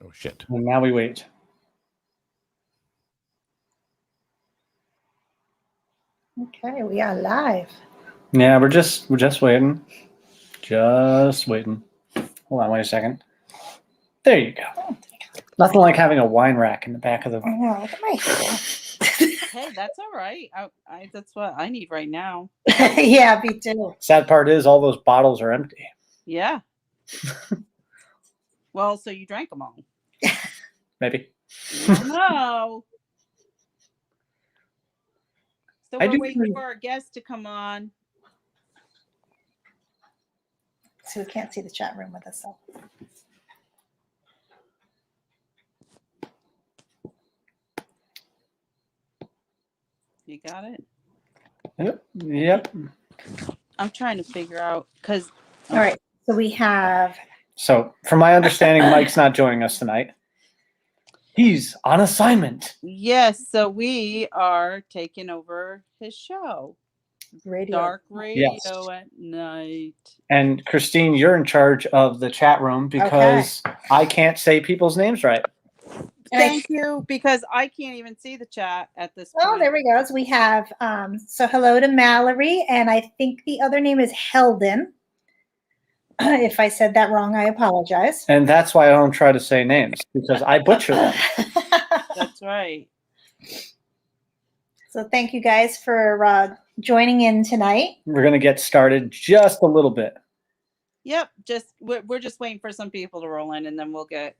Oh shit. And now we wait. Okay, we are live. Yeah, we're just waiting. Just waiting. Hold on, wait a second. There you go. Nothing like having a wine rack in the back of the. I know. Look at my Hey, that's all right. That's what I need right now. hair. Yeah, me too. Sad part is all those bottles are empty. Yeah. Well, so you drank them all. Maybe. No. So I we're do waiting think- for our guest to come on. So we can't see the chat room with us. So. You got it? Yep. I'm trying to figure out because. All right. So we have. So, from my understanding, Mike's not joining us tonight. He's on assignment. Yes, so we are taking over his show, Radio. Dark Radio Yes. at Night. And Christine, you're in charge of the chat room because I can't say people's names right. Thank you, because I can't even see the chat at this point. Oh, there we go. So we have. So hello to Mallory, and I think the other name is Heldon. If I said that wrong, I apologize. And that's why I don't try to say names because I butcher them. That's right. So thank you guys for joining in tonight. We're going to get started just a little bit. Yep, we're just waiting for some people to roll in, and then we'll get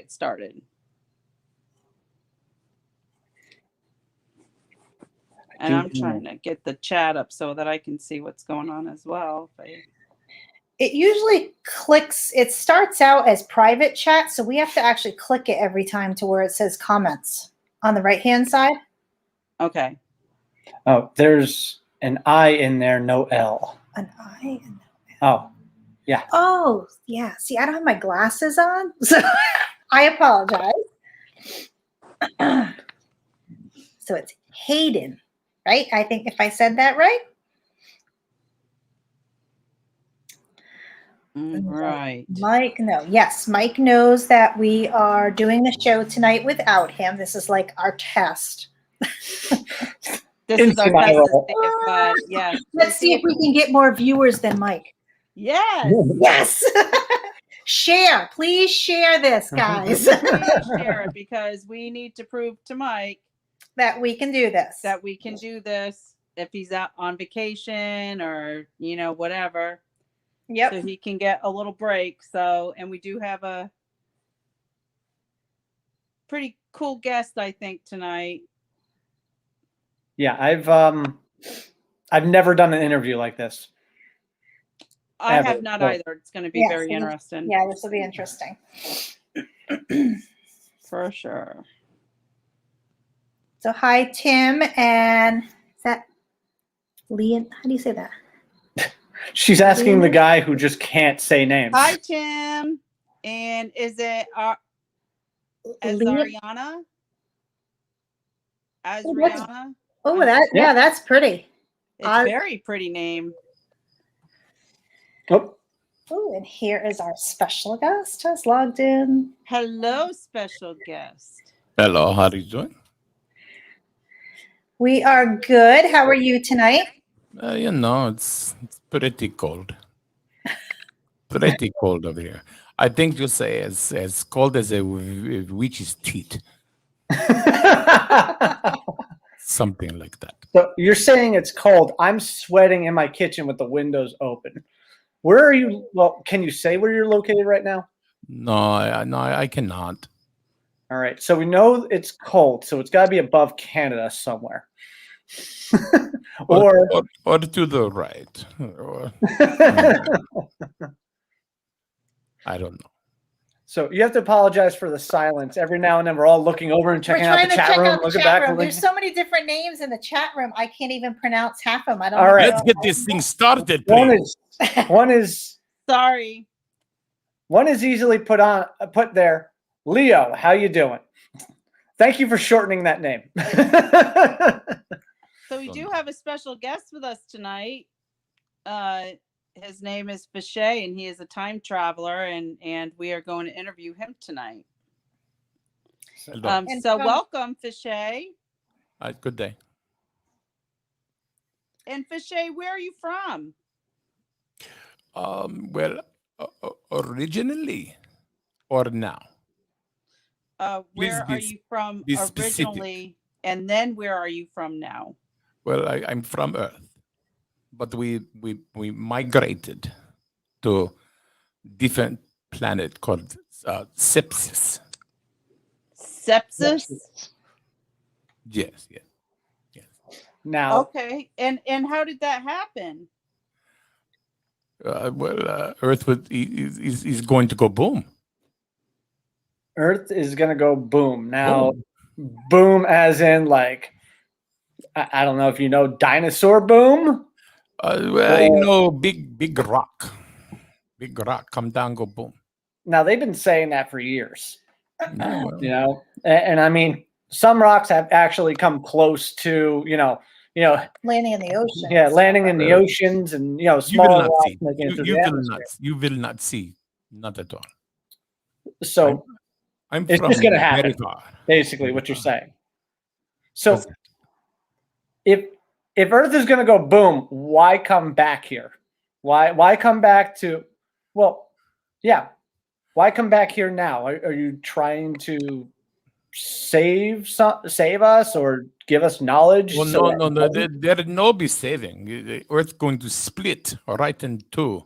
started. And I'm trying to get the chat up so that I can see what's going on as well. It usually clicks, it starts out as private chat, so we have to actually click it every time to where it says comments on the right-hand side. Okay. Oh, there's an I in there, no L. An I? Oh, yeah. Oh, yeah. See, I don't have my glasses on, so I apologize. So it's Hayden, right? I think if I said that right. Right. Mike, no. Yes, Mike knows that we are doing the show tonight without him. This is like our test. This is our test to see if, yeah. Let's see if we can get more viewers than Mike. Yes. Yes. Share. Please share this, guys. Please share it, because we need to prove to Mike that we can do this. That we can do this if he's out on vacation or, whatever. Yep. So he can get a little break. So, and we do have a pretty cool guest, I think, tonight. Yeah, I've never done an interview like this. I have not either. It's going to be very interesting. Yeah, this will be interesting. For sure. So hi, Tim, and is that Leon? How do you say that? She's asking the guy who just can't say names. Hi, Tim. And is it Azariana? Azariana? Oh, that's pretty. It's a very pretty name. Oh. Oh, and here is our special guest has logged in. Hello, special guest. Hello, how are you doing? We are good. How are you tonight? It's pretty cold. Pretty cold over here. I think you say as cold as a witch's teeth. Something like that. So you're saying it's cold. I'm sweating in my kitchen with the windows open. Where are you? Well, can you say where you're located right now? No, I cannot. All right. So we know it's cold. So it's got to be above Canada somewhere. or to the right. I don't know. So you have to apologize for the silence. Every now and then we're all looking over and checking out the chat room, looking back. There's so many different names in the chat room. I can't even pronounce half of them. I don't all know. right. Let's get this thing started. One is sorry. One is easily put there. Leo, how you doing? Thank you for shortening that name. So we do have a special guest with us tonight. His name is Vishay, and he is a time traveler, and we are going to interview him tonight. Hello. And So from- welcome, Fishay. Good day. And Fishay, where are you from? Well, originally or now? Where be are you from be specific. originally? And then where are you from now? Well, I'm from Earth, but we migrated to different planet called Sepsis. Sepsis? Yes, yes. Now, Okay. And how did that happen? Earth is going to go boom. Earth is going to go boom. Now, boom as in like, I don't know if you know dinosaur boom. Big rock. Big rock come down, go boom. Now, they've been saying that for years. No, well, You know, and I mean, some rocks have actually come close to, landing in the ocean. yeah, landing in the oceans and, you will smaller not rocks see. making it through You the will atmosphere. not. You will not see. Not at all. So I'm It's from just gonna happen. very far. basically what you're saying. So What's that? if Earth is going to go boom, why come back here? Why come back to? Well, yeah. Why come back here now? Are you trying to save us or give us knowledge? Well, so no. that- There no be saving. The Earth going to split right in two.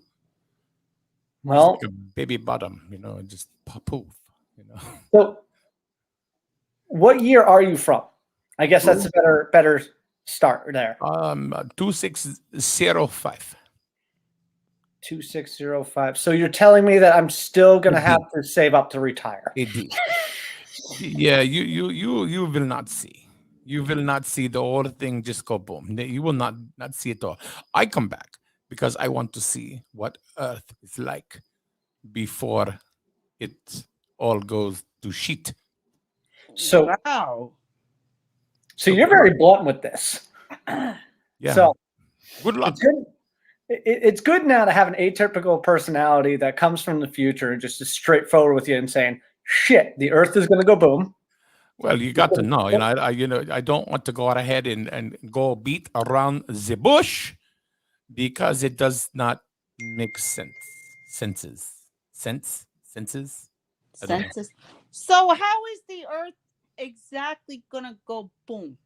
Well, Like a baby bottom, just poof. so what year are you from? I guess that's a better start there. 2605. 2605. So you're telling me that I'm still going to have to save up to retire. AD. Yeah, you will not see. You will not see the whole thing just go boom. You will not see it all. I come back because I want to see what Earth is like before it all goes to shit. So Wow. so you're very blunt with this. Yeah. So Good luck. it's good. It's good now to have an atypical personality that comes from the future and just is straightforward with you and saying, "Shit, the Earth is going to go boom." Well, you got to know. I don't want to go ahead and go beat around the bush because it does not make sense. Senses. I don't know. Census. So how is the Earth exactly gonna go boom?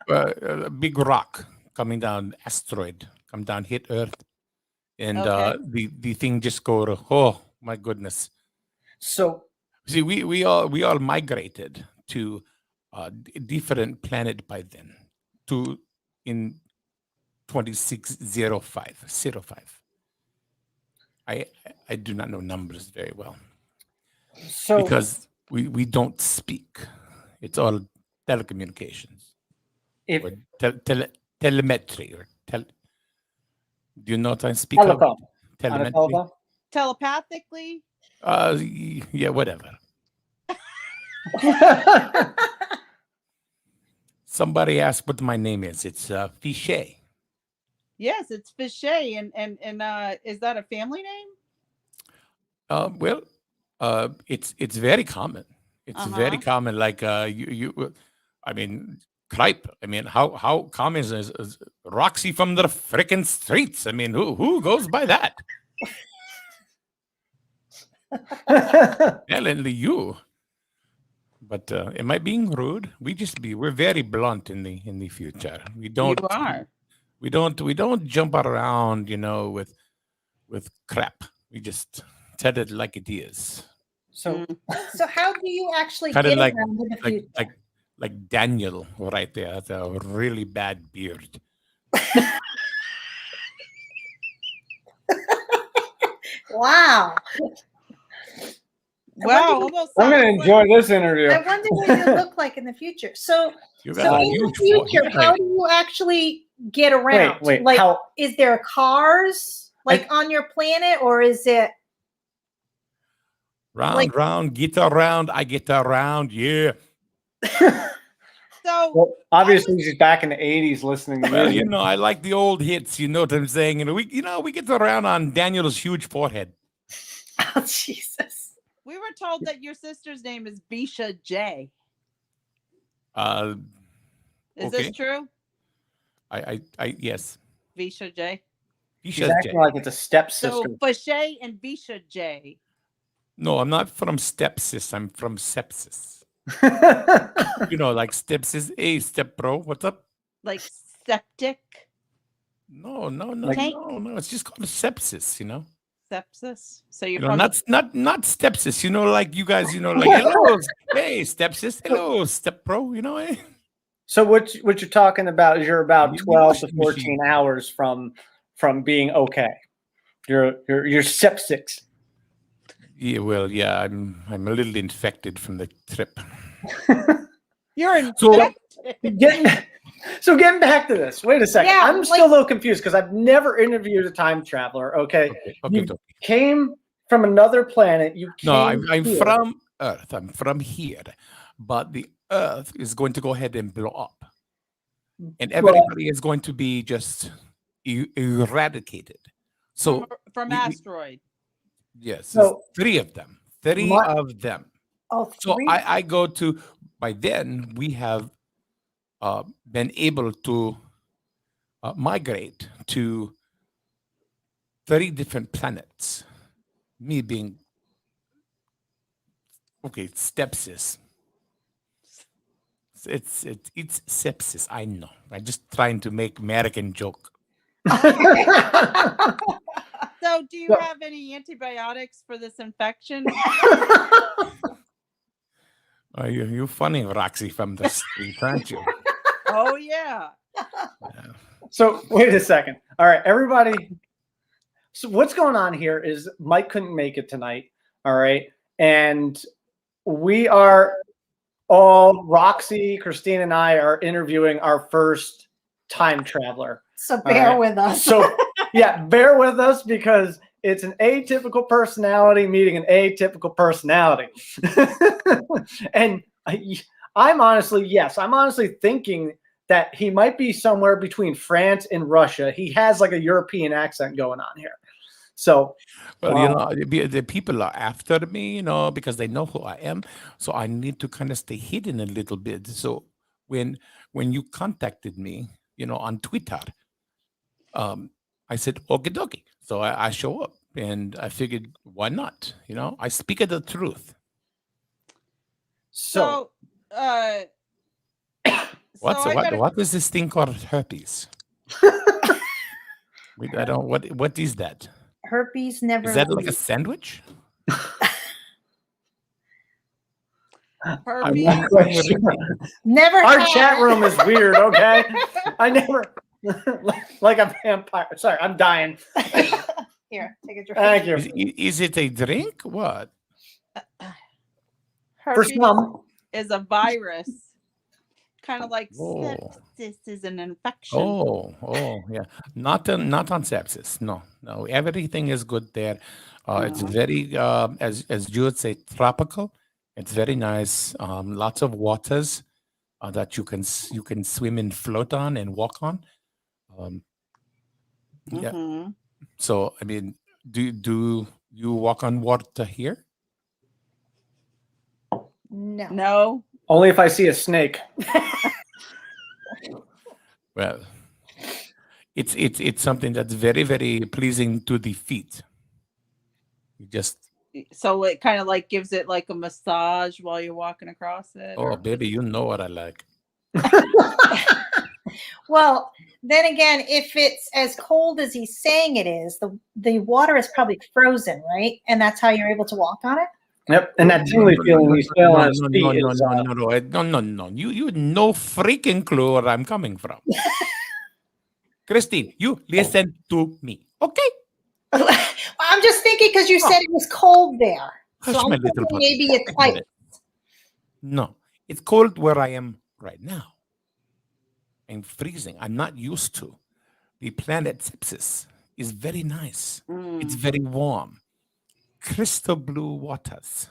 A big rock coming down, asteroid come down, hit Earth, and Okay. the thing just go. Oh my goodness! So See, we all migrated to a different planet by then. In 2605. I do not know numbers very well because we don't speak. It's all telecommunications. if Or telemetry or do you know what I speak of? telephone, on a Telemetry. telephone. Telepathically? Yeah, whatever. Somebody asked what my name is. It's Fichet. Yes, it's Fishay. And is that a family name? Well, it's very common. It's very common. Like you I mean, Cripe. I mean, how common is Roxy from the frickin' streets? I mean, who goes by that? Definitely you. But am I being rude? We're very blunt in the future. We don't. You are. We don't jump around, with crap. We just tell it like it is. So So how do you actually Kinda get like- around in the future? Like Daniel right there has a really bad beard. Wow. Wow. Almost I'm going to sounds enjoy this interview. I wonder what you look like in the future. So, You so got a in the huge future, forehead. how do you actually get around? Wait, like, how? is there cars like on your planet, or is it? Round, get around, I get around, yeah. so Well, obviously, she's back in the '80s listening to Well, music. I like the old hits. You know what I'm saying? We get around on Daniel's huge forehead. Oh, Jesus. We were told that your sister's name is Bisha J. Is Okay. this true? Yes. Bisha J. She's Bisha acting J. like it's a So stepsister. Fashay and Bisha J. No, I'm not from stepsis. I'm from sepsis. You know, like stepsis. Hey, step bro, what's up? Like septic No, no, no, Like- no. It's just called sepsis. You know. sepsis. So you're You know, from not stepsis. You know, like you guys. You know, like hello, hey, stepsis. Hello, step bro. You know, eh? So what you're talking about is you're about You 12 to washing 14 machine. hours from being okay. You're septic. Yeah, well, yeah, I'm a little infected from the trip. you're So- infected. Getting back to this. Wait a second. Yeah, I'm still a little confused because I've never interviewed a time traveler. Okay, Okay. You- came from another planet. You came. No, I'm here. from Earth. I'm from here, but the Earth is going to go ahead and blow up, and everybody is going to be just eradicated. So from we- asteroid. yes, So- there's 3 of them. 3 My- of them. Oh, So three? I go to. By then, we have been able to migrate to 30 different planets. Me being okay, stepsis. It's sepsis. I know. I'm just trying to make American joke. So do you Well- have any antibiotics for this infection? You funny, Roxy, from the street, aren't you? Oh yeah. Yeah. So wait a second. All right, everybody. So what's going on here is Mike couldn't make it tonight. All right, and we are all Roxy, Christine, and I are interviewing our first time traveler. So bear right. with us. So yeah, bear with us because it's an atypical personality meeting an atypical personality. And I'm honestly thinking that he might be somewhere between France and Russia. He has like a European accent going on here. So Well, you know, the people are after me, you know, because they know who I am. So I need to kind of stay hidden a little bit. So when you contacted me, you know, on Twitter, I said, okie dokie. So I show up and I figured, why not? You know, I speak of the truth. so So What is this thing called herpes? Wait, I don't, what is that? Herpes never Is that like a leaves. sandwich? herpes. not quite sure. Never Our had. chat room is weird, okay? I never like a vampire. Sorry, I'm dying. Here, take a drink. Thank you. Is it a drink? What? For Herpes some, is a virus. Kind of like Oh. sepsis is an infection. Oh, yeah. Not on sepsis. No. Everything is good there. It's very, as you would say, tropical. It's very nice. Lots of waters that you can swim and float on and walk on. Yeah. Mhm. So I mean, do you walk on water here? No. No. only if I see a snake. Well, it's something that's very, very pleasing to the feet. You just So it kind of like gives it like a massage while you're walking across it. oh or- baby, you know what I like. Well, then again, if it's as cold as he's saying it is, the water is probably frozen, right? And that's how you're able to walk on it. Yep, and that tingly feeling he's feeling on his feet no, is no. You no freaking clue where I'm coming from. Christine, you listen to me, okay? I'm just thinking because you said it was cold there. So Hush, I'm my little thinking puppy. maybe it's like No, it's cold where I am right now. I'm freezing. I'm not used to. The planet Sepsis is very nice. Mm. It's very warm. Crystal blue waters.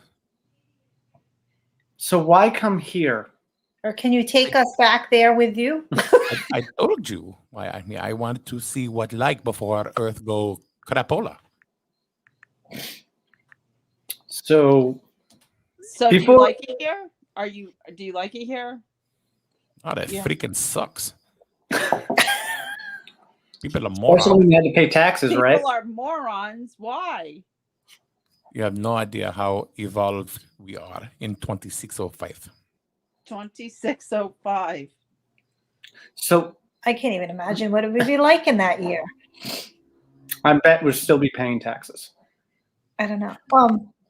So why come here? or can you take us back there with you? I told you why I wanted to see what like before Earth go crapola. So So do you People- like it here? Do you like it here? Oh, that Yeah. freaking sucks. People are Also, morons. when you had to pay taxes, People right? are morons. Why? You have no idea how evolved we are in 2605. 2605. So I can't even imagine what it would be like in that year. I bet we'll still be paying taxes. I don't know.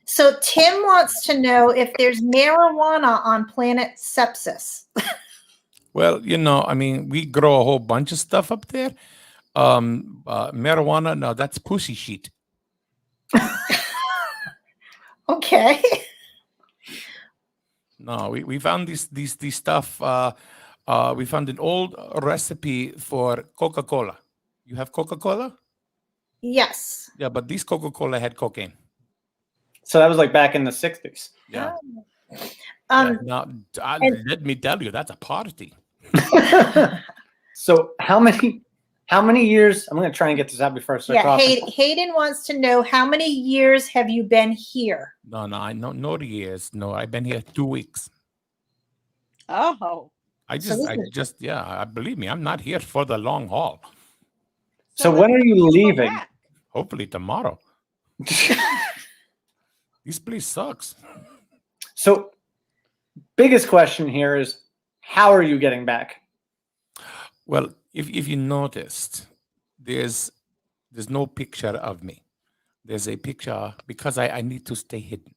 So Tim wants to know if there's marijuana on planet Sepsis. Well, I mean, we grow a whole bunch of stuff up there. Marijuana, no, that's pussy sheet. Okay. No, we found these stuff. We found an old recipe for Coca-Cola. You have Coca-Cola? Yes. Yeah, but these Coca-Cola had cocaine. So that was like back in the 60s. Yeah. Um, Yeah. Now, and- let me tell you, that's a party. So how many years? I'm going to try and get this out before I start yeah. coughing. Hayden wants to know how many years have you been here? No, I know no years. No, I've been here 2 weeks. Oh. I So just, this yeah, believe me, I'm not here for the long haul. So when are you go leaving? back. Hopefully tomorrow. This place sucks. So biggest question here is, how are you getting back? Well, if you noticed, there's no picture of me. There's a picture because I need to stay hidden.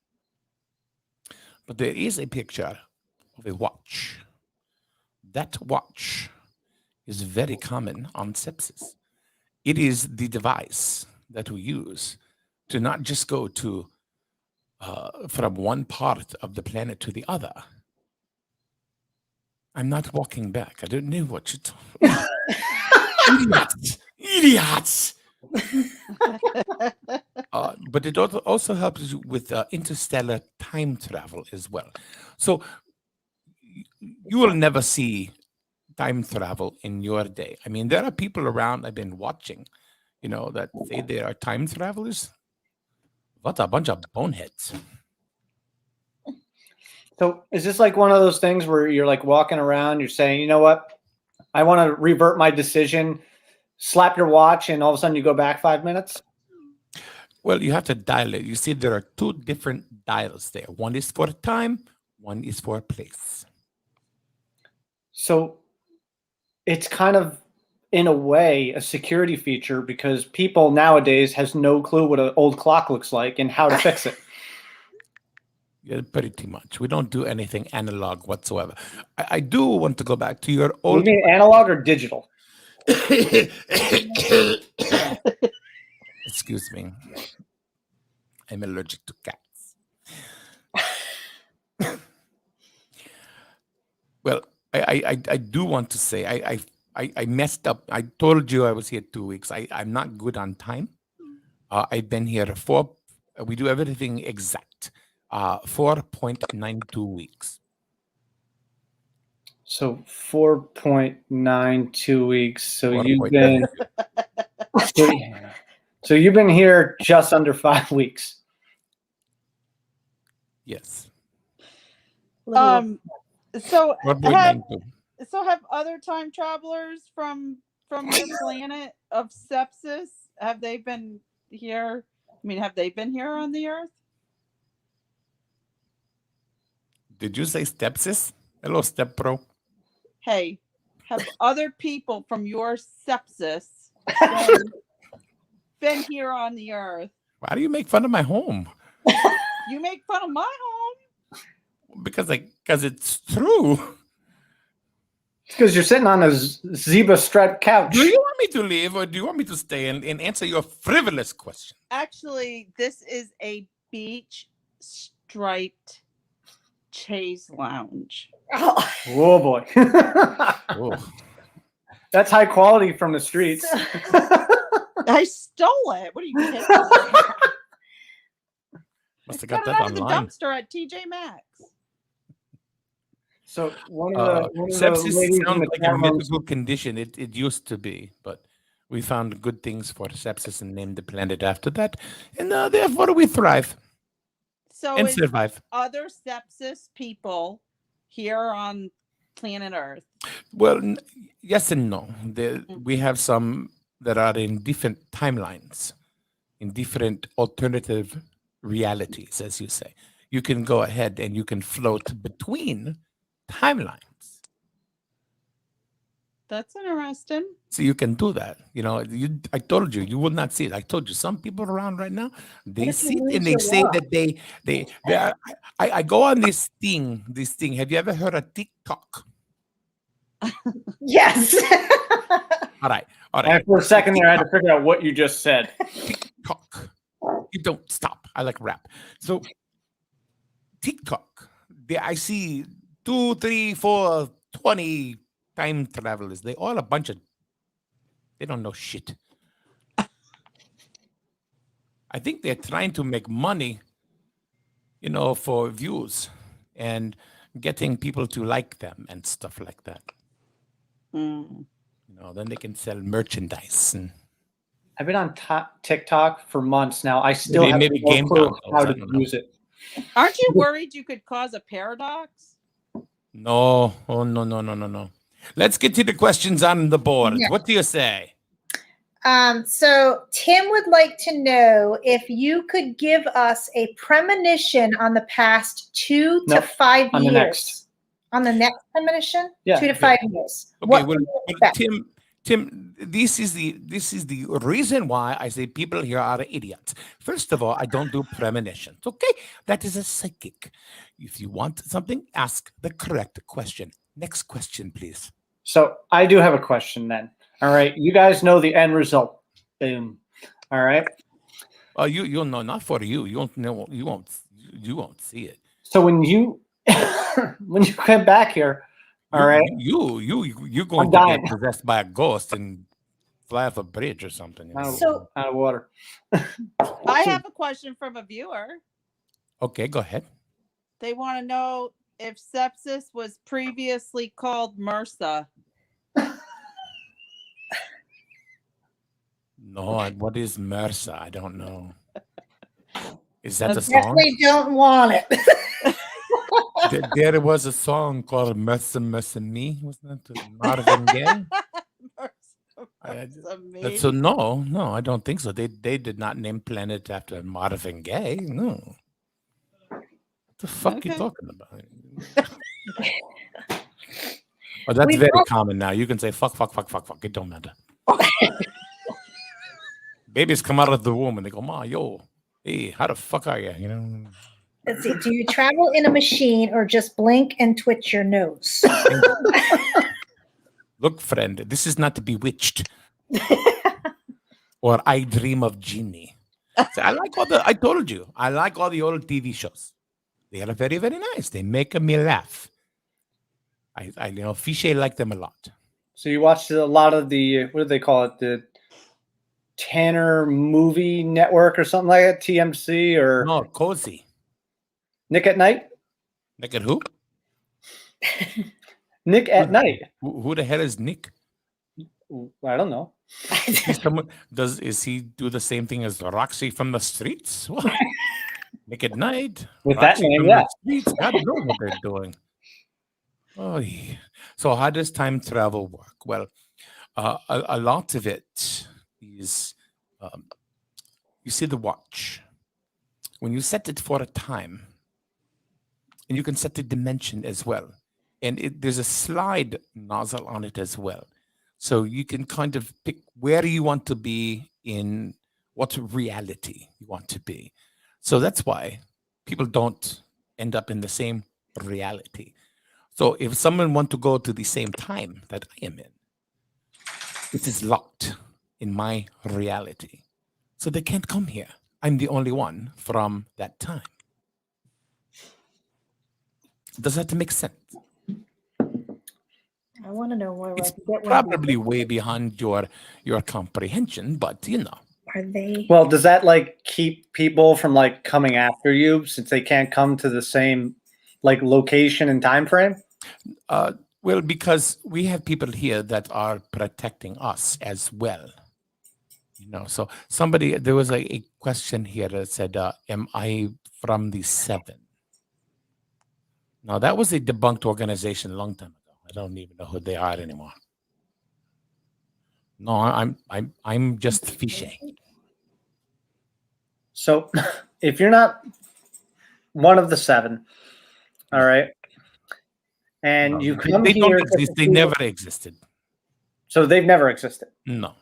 But there is a picture of a watch. That watch is very common on Sepsis. It is the device that we use to not just go to from one part of the planet to the other. I'm not walking back. I don't know what you're talking. Idiots! But it also helps you with interstellar time travel as well. So you will never see time travel in your day. I mean, there are people around I've been watching, that say they are time travelers. What a bunch of boneheads. So is this like one of those things where you're like walking around, you're saying, you know what? I want to revert my decision, slap your watch, and all of a sudden you go back 5 minutes? Well, you have to dial it. You see, there are two different dials there. One is for time, one is for place. So it's kind of, in a way, a security feature because people nowadays has no clue what an old clock looks like and how to fix it. Yeah, pretty much. We don't do anything analog whatsoever. I do want to go back to your You old. mean analog or digital? Excuse me. I'm allergic to cats. Well, I do want to say I messed up. I told you I was here 2 weeks. I'm not good on time. I've been here we do everything exact. 4.92 weeks. So 4.92 weeks. So 4.9. you've been so you've been here just under 5 weeks. Yes. So 4.92. have other time travelers from your planet of Sepsis, have they been here? I mean, have they been here on the Earth? Did you say stepsis? Hello, step pro. Hey, have other people from your Sepsis been here on the Earth? Why do you make fun of my home? You make fun of my home. Because it's true. It's because you're sitting on a zebra striped couch. Do you want me to leave or do you want me to stay and answer your frivolous question? Actually, this is a beach striped chaise lounge. Oh, Oh boy. Oh, That's high quality from the streets. I stole it. What are you kidding? must have Got got it that out of the online. dumpster at TJ Maxx. So one of the Sepsis ladies in sounds the like a chat room- medical condition. It used to be, but we found good things for sepsis and named the planet after that, and therefore we thrive. So and is survive. other sepsis people here on planet Earth? Well, yes and no. We have some that are in different timelines, in different alternative realities, as you say. You can go ahead and you can float between timelines. That's interesting. So you can do that. I told you, you will not see it. I told you, some people around right now, they if you see it lose and they your say walk? that they are, I go on this thing. Have you ever heard of TikTok? Yes. All right. And for a second there, I had to figure out what you just said. TikTok. You don't stop. I like rap. So TikTok, I see 2, 3, 4, 20 time travelers. They all a bunch of, they don't know shit. I think they're trying to make money, for views and getting people to like them and stuff like that. Mm. Then they can sell merchandise and I've been on TikTok for months now. I still Maybe- have maybe no game clue consoles, how I to don't know. use it. Aren't you worried you could cause a paradox? no. Oh, no. Let's get to the questions on the board. Yeah. What do you say? So Tim would like to know if you could give us a premonition on the past 2 to Nope. 5 On the years. next. On the next premonition? Yeah. 2 to 5 years. Okay, What well, can you well, expect? Tim, this is the reason why I say people here are idiots. First of all, I don't do premonitions. Okay, that is a psychic. If you want something, ask the correct question. Next question, please. So I do have a question then. All right. You guys know the end result. Boom. All right. You'll know, not for you. You won't know. You won't see it. So when you when you come back here, all right. You're going I'm to dying. get possessed by a ghost and fly off a bridge or something. So- out of water. I have a question from a viewer. Okay, go ahead. They want to know if sepsis was previously called MRSA. No, what is MRSA? I don't know. Is that a song? Definitely don't want it. There was a song called "Mercy, Mercy Me." Wasn't that Marvin Gaye? So no, I don't think so. They did not name planet after Marvin Gaye. No. What the fuck you Okay. talking about? Oh, that's We've very all- common now. You can say fuck. It don't matter. Babies come out of the womb and they go, "Ma, yo, hey, how the fuck are you?" Let's see. Do you travel in a machine or just blink and twitch your nose? Look, friend, this is not Bewitched or I Dream of Genie. So I told you, I like all the old TV shows. They are very, very nice. They make me laugh. Fichet like them a lot. So you watched a lot of the what do they call it? The Tanner Movie Network or something like that, TMC or No, Cozy. Nick at Night? Nick at who? Nick at Night. Who the hell is Nick? I don't know. Is he do the same thing as Roxy from the streets? What? Nick at Night. With that Roxy name, from yeah. the streets. God knows what they're doing. Oh, yeah. So how does time travel work? Well, a lot of it is, you see the watch. When you set it for a time, and you can set the dimension as well. And there's a slide nozzle on it as well. So you can kind of pick where you want to be in what reality you want to be. So that's why people don't end up in the same reality. So if someone wants to go to the same time that I am in, it is locked in my reality. So they can't come here. I'm the only one from that time. Does that make sense? I want to know where I It's can get one. of these. probably way beyond your comprehension, but Are they? Well, does that like keep people from like coming after you since they can't come to the same like location and time frame? well, because we have people here that are protecting us as well. So there was a question here that said, am I from the 7? Now that was a debunked organization a long time ago. I don't even know who they are anymore. No, I'm just Fishy. So if you're not one of the 7, all right, and No, you they, come they here, don't to exist. They see- never existed. so they've never existed No,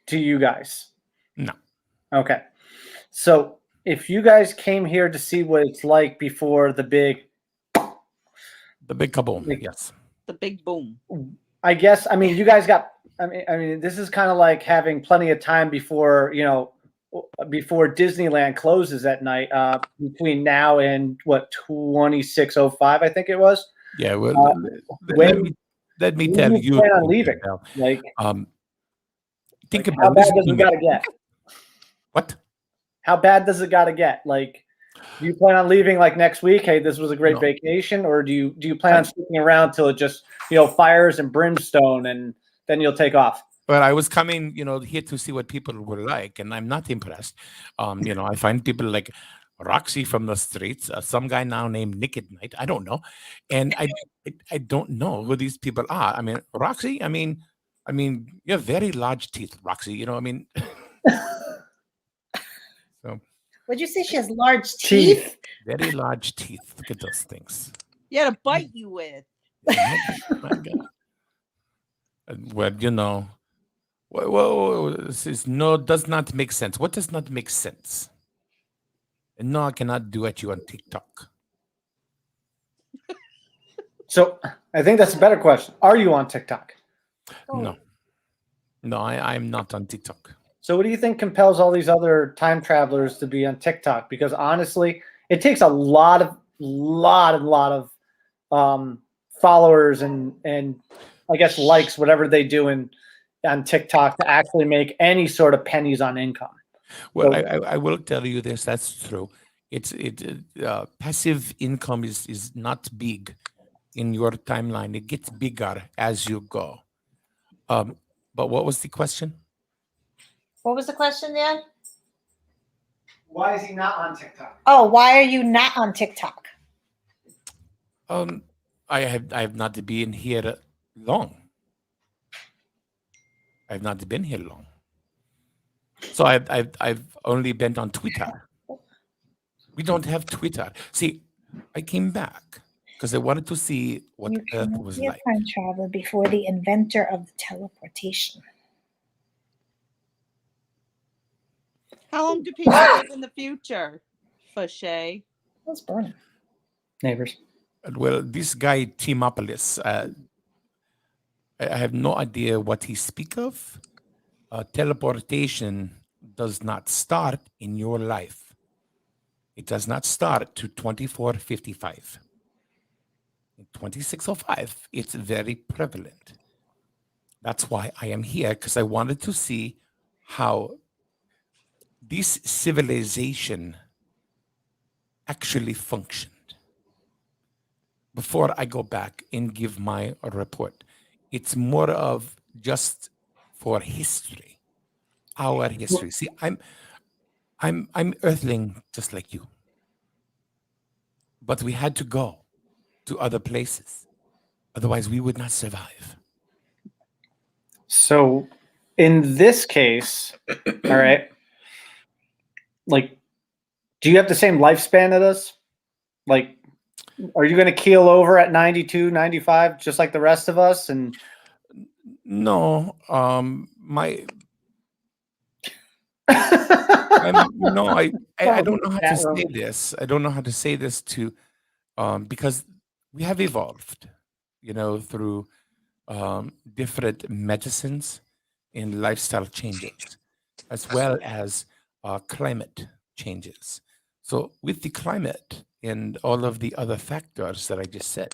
to you guys. no. Okay. So if you guys came here to see what it's like before the big, The big kaboom. Like- Yes. The big boom. I guess, I mean, you guys got, I mean, this is kind of like having plenty of time before, before Disneyland closes at night, between now and what, 2605, I think it was. Yeah. Well, when- let me when tell do you you. plan on leaving? Now, Like, think like, about how bad listen does to it me. gotta get? What? How bad does it gotta get? Like, do you plan on leaving like next week? Hey, this was a great No. vacation, or do you plan on sticking around till it just fires and brimstone, and then you'll take off? Well, I was coming, here to see what people were like, and I'm not impressed. I find people like Roxy from the streets, some guy now named Nick at Night. I don't know, and I don't know who these people are. I mean, Roxy. I mean, you have very large teeth, Roxy. So Would you say she has large teeth? very large teeth. Look at those things. You had to bite you with. My God. Well, well, this does not make sense. What does not make sense? And no, I cannot do at you on TikTok. So I think that's a better question. Are you on TikTok? No, I'm not on TikTok. So what do you think compels all these other time travelers to be on TikTok? Because honestly, it takes a lot of followers and I guess likes, whatever they do on TikTok, to actually make any sort of pennies on income. Well, So- I will tell you this. That's true. Passive income is not big in your timeline. It gets bigger as you go. But what was the question? What was the question, Dan? Why is he not on TikTok? Oh, why are you not on TikTok? I have not been here long. I've not been here long. So I've only been on Twitter. We don't have Twitter. See, I came back because I wanted to see what You Earth cannot was be a like. time traveler before the inventor of the teleportation. How long do people live in the future? Fauché. What's burning? Neighbors. Well, this guy Timopolis, I have no idea what he speak of. Teleportation does not start in your life. It does not start to 2455. In 2605, it's very prevalent. That's why I am here, because I wanted to see how this civilization actually functioned before I go back and give my report. It's more of just for history, our history. See, I'm Earthling just like you, but we had to go to other places, otherwise we would not survive. So in this case, all right, like, do you have the same lifespan as us? Like, are you going to keel over at 92, 95, just like the rest of us? And No, no, I don't know how to say this. I don't know how to say this because we have evolved, through different medicines and lifestyle changes, as well as climate changes. So with the climate and all of the other factors that I just said,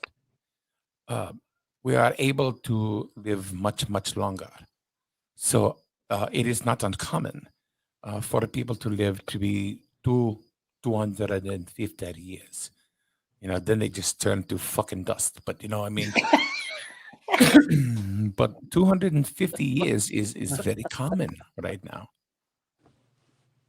we are able to live much, much longer. So it is not uncommon for people to live to be 250 years. Then they just turn to fucking dust. But but 250 years is very common right now.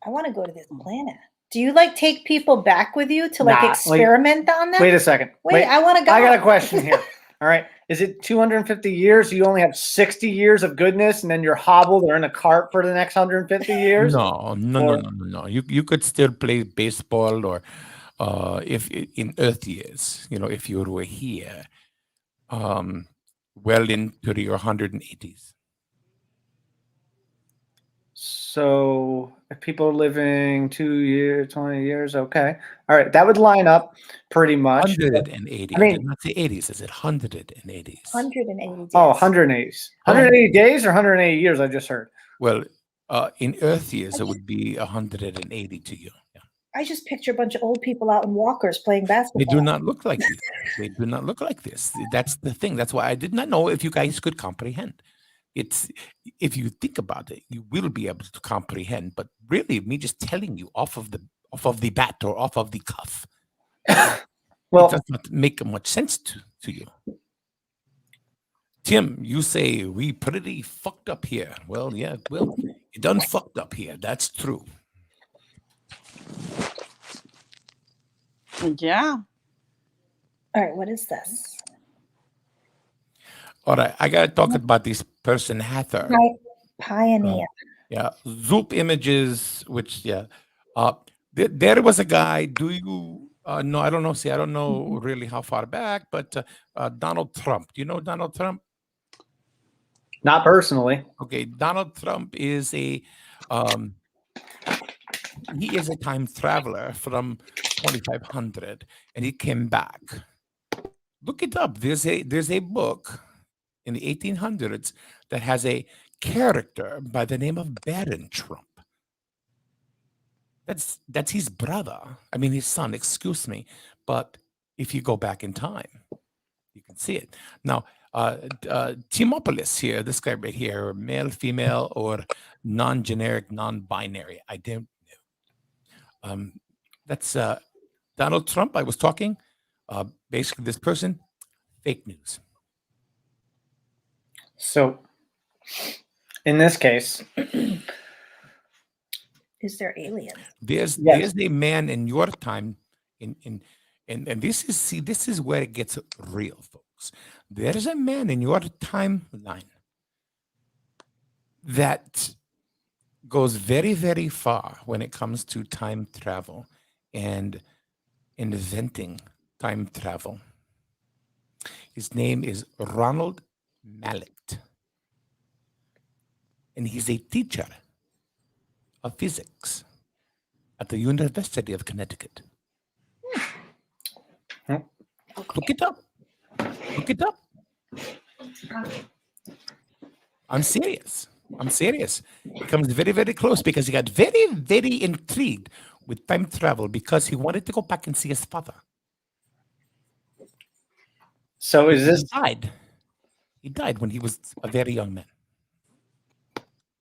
I want to go to this planet. Do you like take people back with you to like Nah, like- experiment on them? Wait a second. Wait, I want to go. I got a question here. All right. Is it 250 years? You only have 60 years of goodness, and then you're hobbled or in a cart for the next 150 years? No, no, Or- no, no, no, no. You could still play baseball, or if in Earth years, if you were here, well into your 180s. So if people are living 2 years, 20 years, okay. All right. That would line up pretty much. 180. I I mean- did not say 80s. I said 180s. 180 days. Oh, 180s. 180 days or 180 years, I just heard. Well, in Earth years, it would be 180 to you. Yeah. I just picture a bunch of old people out in walkers playing They basketball. do not look like this. They do not look like this. That's the thing. That's why I did not know if you guys could comprehend. It's if you think about it, you will be able to comprehend. But really, me just telling you off of the bat or off of the cuff, Well, it does not make much sense to you. Tim, you say we pretty fucked up here. Well, yeah, well, it done fucked up here. That's true. Yeah. All right, what is this? All right, I gotta talk about this person Hathor. Pioneer. Yeah, Zoop Images, which there was a guy. Do you no? I don't know. See, I don't know really how far back, but Donald Trump. Do you know Donald Trump? not personally. Okay, Donald Trump is he is a time traveler from 2500, and he came back. Look it up. There's a book in the 1800s that has a character by the name of Baron Trump. That's his brother. I mean, his son. Excuse me, but if you go back in time, you can see it. Now, Timopolis here, this guy right here, male, female, or non-generic, non-binary. I don't know. That's Donald Trump. I was talking. Basically, this person, fake news. So in this case, Is there aliens? There's Yes. a man in your time, and this is where it gets real, folks. There is a man in your timeline that goes very, very far when it comes to time travel and inventing time travel. His name is Ronald Mallet, and he's a teacher of physics at the University of Connecticut. Look it up. Look it up. I'm serious. I'm serious. He comes very, very close because he got very, very intrigued with time travel because he wanted to go back and see his father. so is this He died. He died when he was a very young man.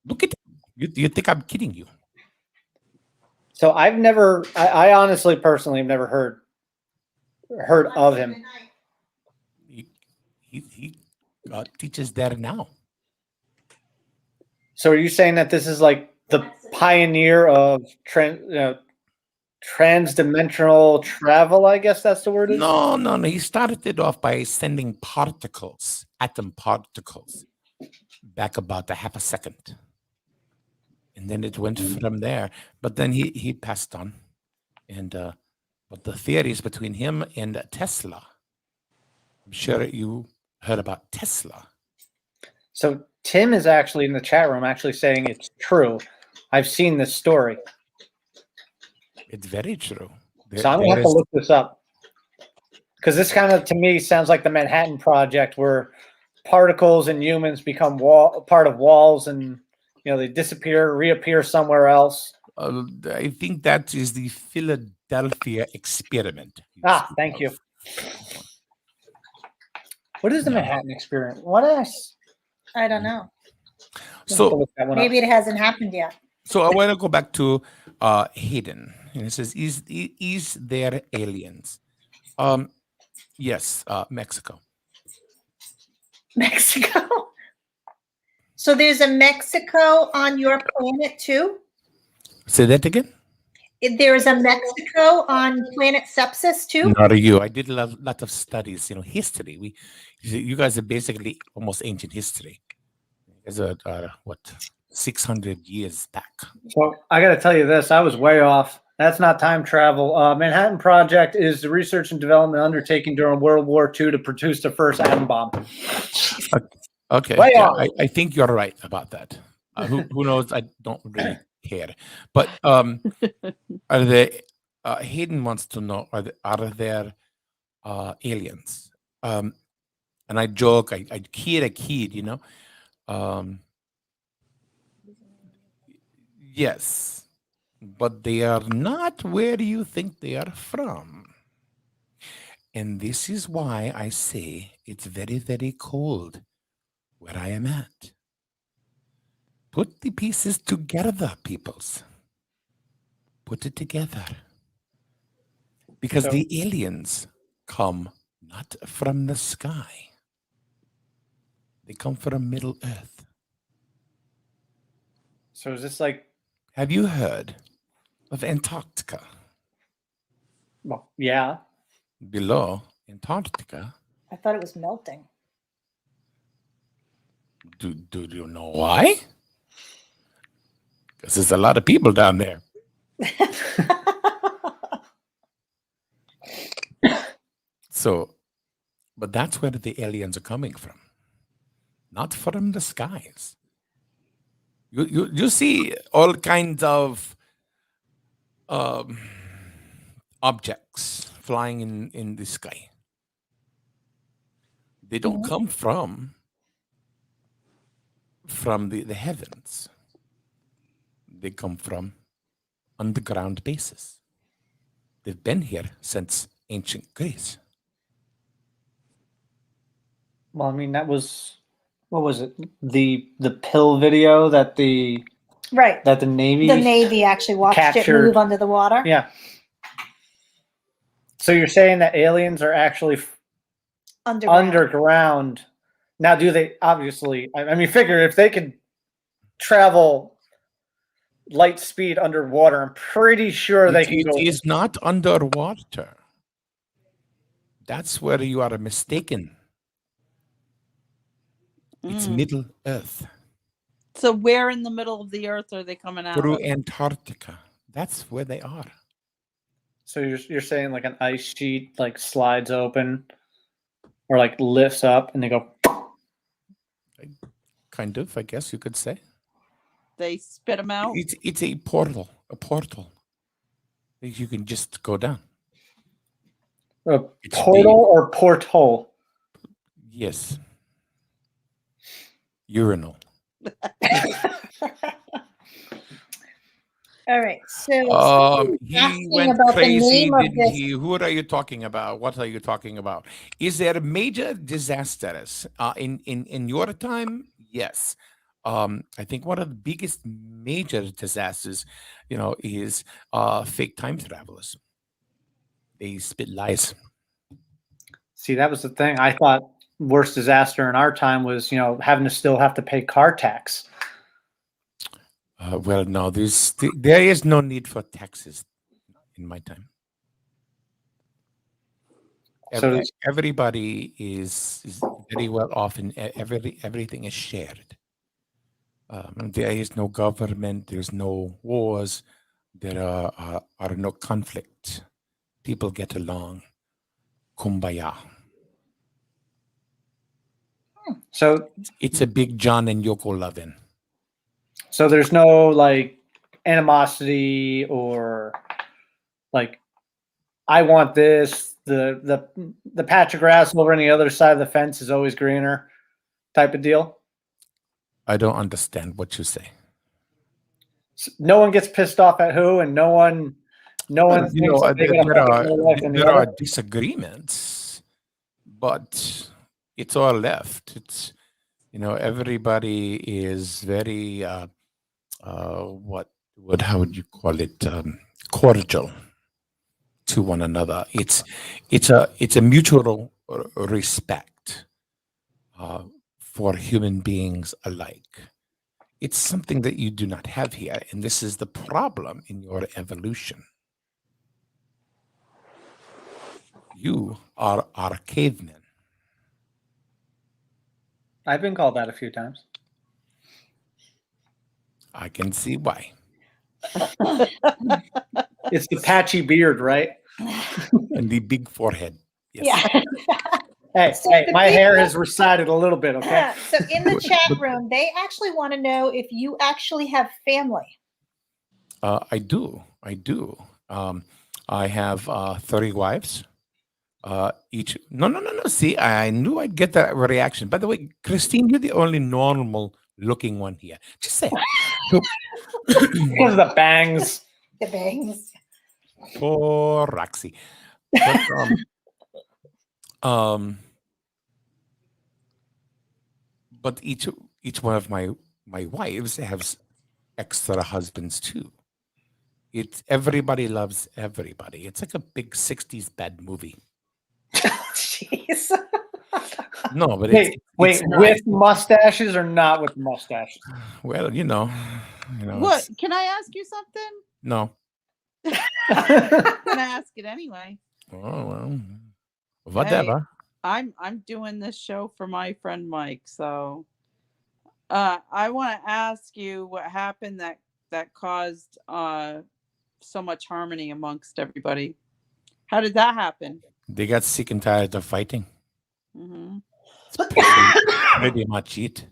Look at him. You think I'm kidding you? so I've never I honestly personally have never heard of him. He teaches there now. So are you saying that this is like the pioneer of transdimensional travel? I guess that's the word. is? No. He started it off by sending particles, atom particles, back about a half a second. And then it went from there. But then he passed on. And but the theories between him and Tesla, I'm sure you heard about Tesla. So Tim is actually in the chat room actually saying it's true. I've seen this story. It's very true. So I'm gonna have to look this up. Because this kind of to me sounds like the Manhattan Project where particles and humans become part of walls and they disappear, reappear somewhere else. I think that is the Philadelphia experiment. Thank you. What is the Manhattan experiment? What else? I don't know. So Maybe it hasn't happened yet. So I want to go back to Hayden. And it says, is there aliens? Yes, Mexico. Mexico. So there's a Mexico on your planet too? Say that again. There's a Mexico on planet Sepsis too. Not you. I did a lot of studies. History. You guys are basically almost ancient history. Is what 600 years back? So I got to tell you this: I was way off. That's not time travel. Manhattan Project is the research and development undertaking during World War II to produce the first atom bomb. Okay, Way yeah, off. I think you're right about that. Who knows? I don't really care. But are there? Hayden wants to know: are there aliens? And I joke. I kid. Yes, but they are not where you think they are from. And this is why I say it's very, very cold where I am at. Put the pieces together, peoples. Put it together. Because So- the aliens come not from the sky. They come from Middle Earth. So is this like? Have you heard of Antarctica? Well, yeah. Below Antarctica, I thought it was melting. do you know why? Because there's a lot of people down there. So, but that's where the aliens are coming from, not from the skies. You see all kinds of objects flying in the sky. They don't come from the heavens. They come from underground bases. They've been here since ancient Greece. Well, I mean, that was, what was it? The pill video that the Right. Navy. The Navy actually watched it captured- move under the water. Yeah. So you're saying that aliens are actually underground. Now, do they obviously? I mean, figure if they could travel light speed underwater, I'm pretty sure they can go. It is not underwater. That's where you are mistaken. It's Mm. Middle Earth So where in the middle of the earth are they coming out through of? Antarctica. That's where they are. So you're saying like an ice sheet like slides open, or like lifts up, and they go. Kind of, I guess you could say. They spit them out? It's a portal. You can just go down. A It's portal or porthole? Yes. Urinal. All right. So He asking went about the crazy, name of didn't this- he? Who are you talking about? What are you talking about? Is there major disasters in your time? Yes. I think one of the biggest major disasters, is fake time travelers. They spit lies. See, that was the thing. I thought worst disaster in our time was, having to still have to pay car tax. Well, no, there is no need for taxes in my time. So- Everybody is very well off, and everything is shared. There is no government. There's no wars. There are no conflicts. People get along. Kumbaya. So It's a big John and Yoko loving. So there's no like animosity or like I want this. The patch of grass over on the other side of the fence is always greener, type of deal. I don't understand what you say. No one gets pissed off at who, and no one thinks that they got a better life than the there are other. disagreements, but it's all left. It's everybody is very how would you call it, cordial to one another. It's a mutual respect for human beings alike. It's something that you do not have here, and this is the problem in your evolution. You are cavemen. I've been called that a few times. I can see why. It's the patchy beard, right? And the big forehead. Yes. Yeah. Hey, So hey, the my hair people- has receded a little bit, okay? So in the chat room, they actually want to know if you actually have family. I do. I do. I have 30 wives. Each. No. See, I knew I'd get that reaction. By the way, Christine, you're the only normal looking one here. Just say. So, Because of the bangs. The bangs. poor Roxy. But, but each one of my wives has extra husbands too. It's everybody loves everybody. It's like a big 60s bad movie. Jeez. No, but Wait, it's wait, nice. with mustaches or not with mustaches? Well, you know. What? it's- Can I ask you something? No. I'm gonna ask it anyway. Oh well. Whatever. I'm doing this show for my friend Mike, so I want to ask you what happened that caused so much harmony amongst everybody. How did that happen? They got sick and tired of fighting. Hmm. Pretty much it.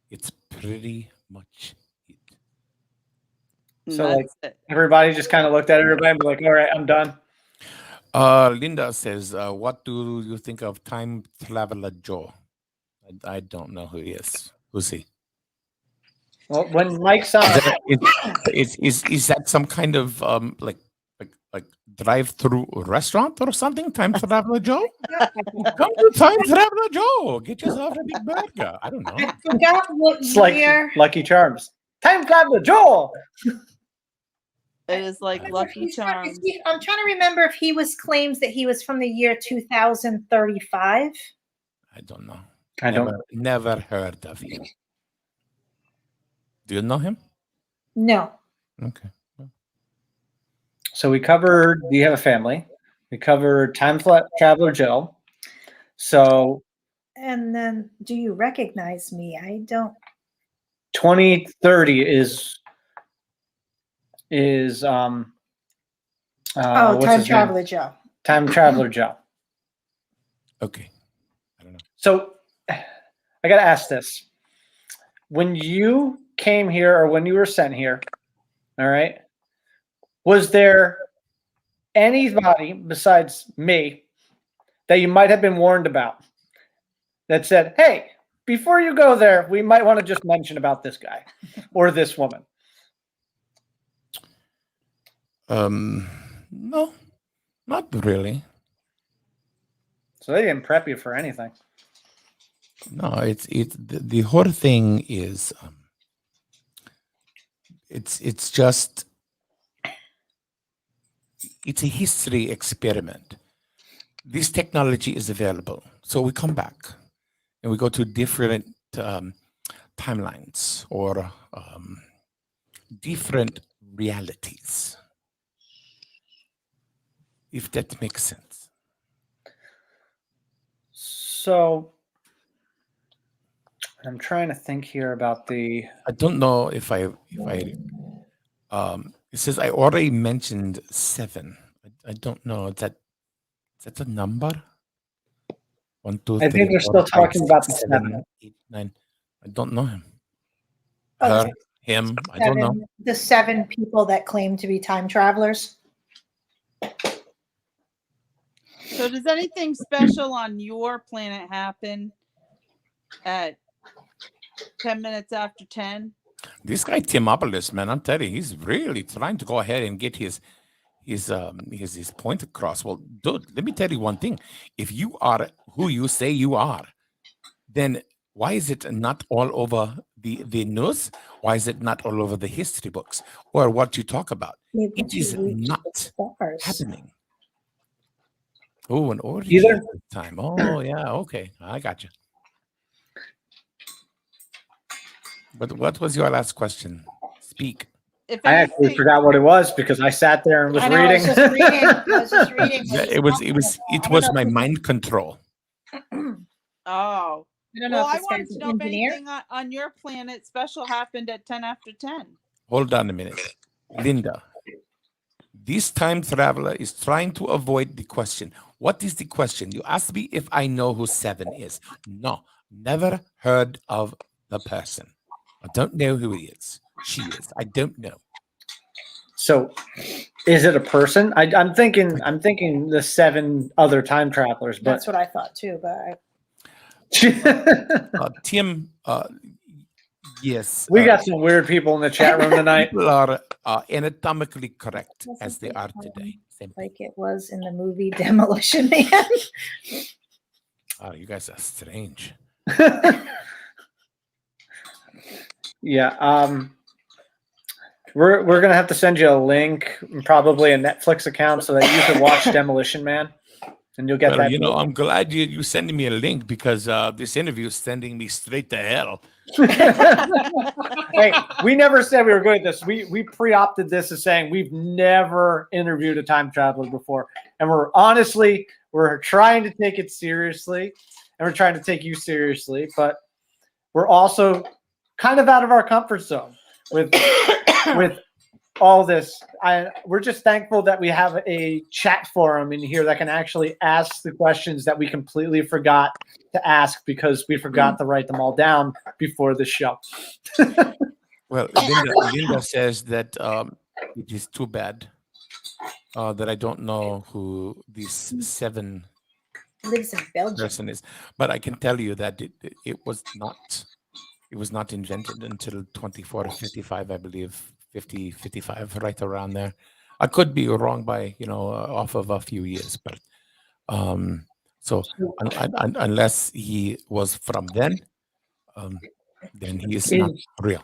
It's pretty much it. So, like, That's it. everybody just kind of looked at everybody and be like, all right, I'm done. Linda says, what do you think of Time Traveler Joe? I don't know who he is. Who's he? Well, when Mike's on, Is that some kind of like drive-through restaurant or something? Time Traveler Joe? Come to Time Traveler Joe. Get yourself a big burger. I don't know. I forgot what it's like year. Lucky Charms. Time Traveler Joel. It is like Lucky Charms. I'm trying to remember if he claims that he was from the year 2035. I don't know. I don't. Never heard of him. Do you know him? No. Okay. So we covered. Do you have a family? We covered Time Traveler Joe. So And then, do you recognize me? I don't. 2030 is Oh, what's Time his name? Traveler Joe. Time Traveler Joe. Okay. I don't know. So I got to ask this. When you came here or when you were sent here, all right, was there anybody besides me that you might have been warned about that said, hey, before you go there, we might want to just mention about this guy or this woman? No, not really. So they didn't prep you for anything. No, the whole thing is it's just it's a history experiment. This technology is available, so we come back and we go to different timelines or different realities, if that makes sense. So I'm trying to think here about the. I don't know if I it says I already mentioned 7. I don't know. Is that a number? 1, 2, I think 3, they're 4, still 5, talking about 6, the 7, 7. 8, 9. I don't know him. Oh, Her, him. I don't know. The 7 people that claim to be time travelers. So does anything special on your planet happen at 10 minutes after 10? This guy Timopolis, man, I'm telling you, he's really trying to go ahead and get his point across. Well, dude, let me tell you one thing. If you are who you say you are, then why is it not all over the news? Why is it not all over the history books or what you talk about? It is not happening. Oh, an orgy Either- at the time. Oh, yeah, okay. I got you. But what was your last question? Speak. If I actually anything, forgot what it was because I sat there and was I know, I was reading. just reading. I was just reading. Yeah, what it he's was talking it about. I was don't my know if mind control. oh, I don't know well, if I this wanted guy's to an know if engineer. anything on your planet special happened at 10 after 10. Hold on a minute. Linda, this time traveler is trying to avoid the question. What is the question? You asked me if I know who 7 is. No, never heard of the person. I don't know who he is. She is. I don't know. So, is it a person? I'm thinking the 7 other time travelers, but That's what I thought too, but Tim, yes. we got some weird people in the chat room tonight. People are anatomically correct as they are Doesn't today. Same thing. like it was in the movie Demolition Man. Oh, you guys are strange. Yeah. We're gonna have to send you a link, probably a Netflix account, so that you can watch Demolition Man, and you'll get Well, that. you know, I'm glad you sending me a link because this interview is sending me straight to hell. Hey, we never said we were good at this. We pre-opted this as saying we've never interviewed a time traveler before, and we're trying to take it seriously, and we're trying to take you seriously, but we're also kind of out of our comfort zone with all this. We're just thankful that we have a chat forum in here that can actually ask the questions that we completely forgot to ask because we forgot to write them all down before the show. Well, Linda says that it is too bad that I don't know who this 7 Lives in Belgium. person is, but I can tell you that it was not invented until 2455, I believe, 50, 55, right around there. I could be wrong by off of a few years, but so unless he was from then he is not real.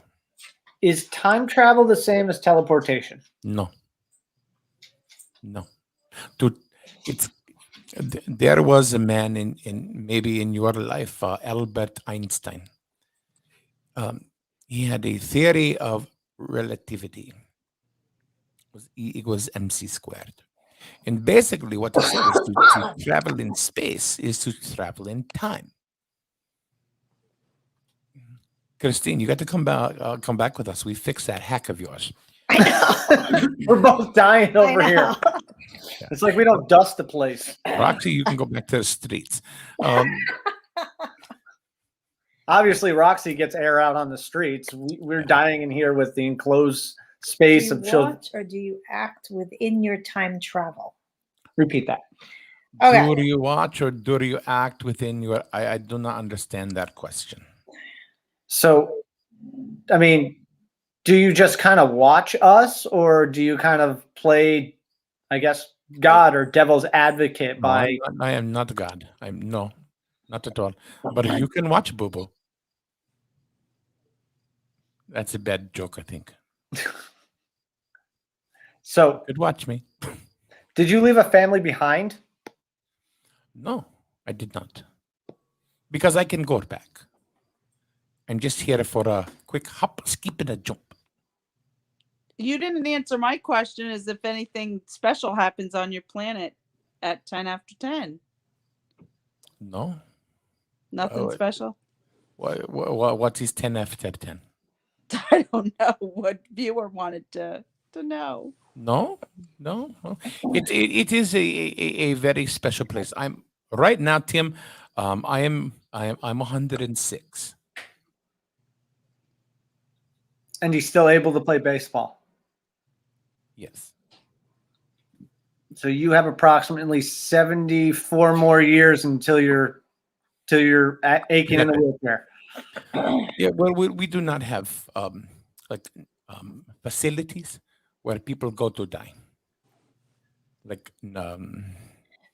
Is time travel the same as teleportation? No. There was a man in maybe in your life, Albert Einstein. He had a theory of relativity. It was MC squared. And basically what he said is to travel in space is to travel in time. Christine, you got to come back with us. We fixed that hack of yours. We're both dying I over here. know. It's like we don't dust the place. Roxy, you can go back to the streets. Obviously, Roxy gets air out on the streets. We're dying in here with the enclosed space Do of you children. watch or do you act within your time travel? Repeat that. Okay. Do you watch or do you act within your? I do not understand that question. So, I mean, do you just kind of watch us, or do you kind of play, I guess, God or devil's advocate No, by? I am not God. No, not at all. But you can watch Boo Boo. That's a bad joke, I think. So, Could watch me. did you leave a family behind? No, I did not. Because I can go back. I'm just here for a quick hop, skip, and a jump. You didn't answer my question is if anything special happens on your planet at 10 after 10. No. Nothing special? What is 10 after 10? I don't know what viewer wanted to know. No. It is a very special place. I'm right now, Tim. I'm 106. And he's still able to play baseball. Yes. So you have approximately 74 more years until you're aching in the wheelchair. Yeah. Well, we do not have facilities where people go to die, like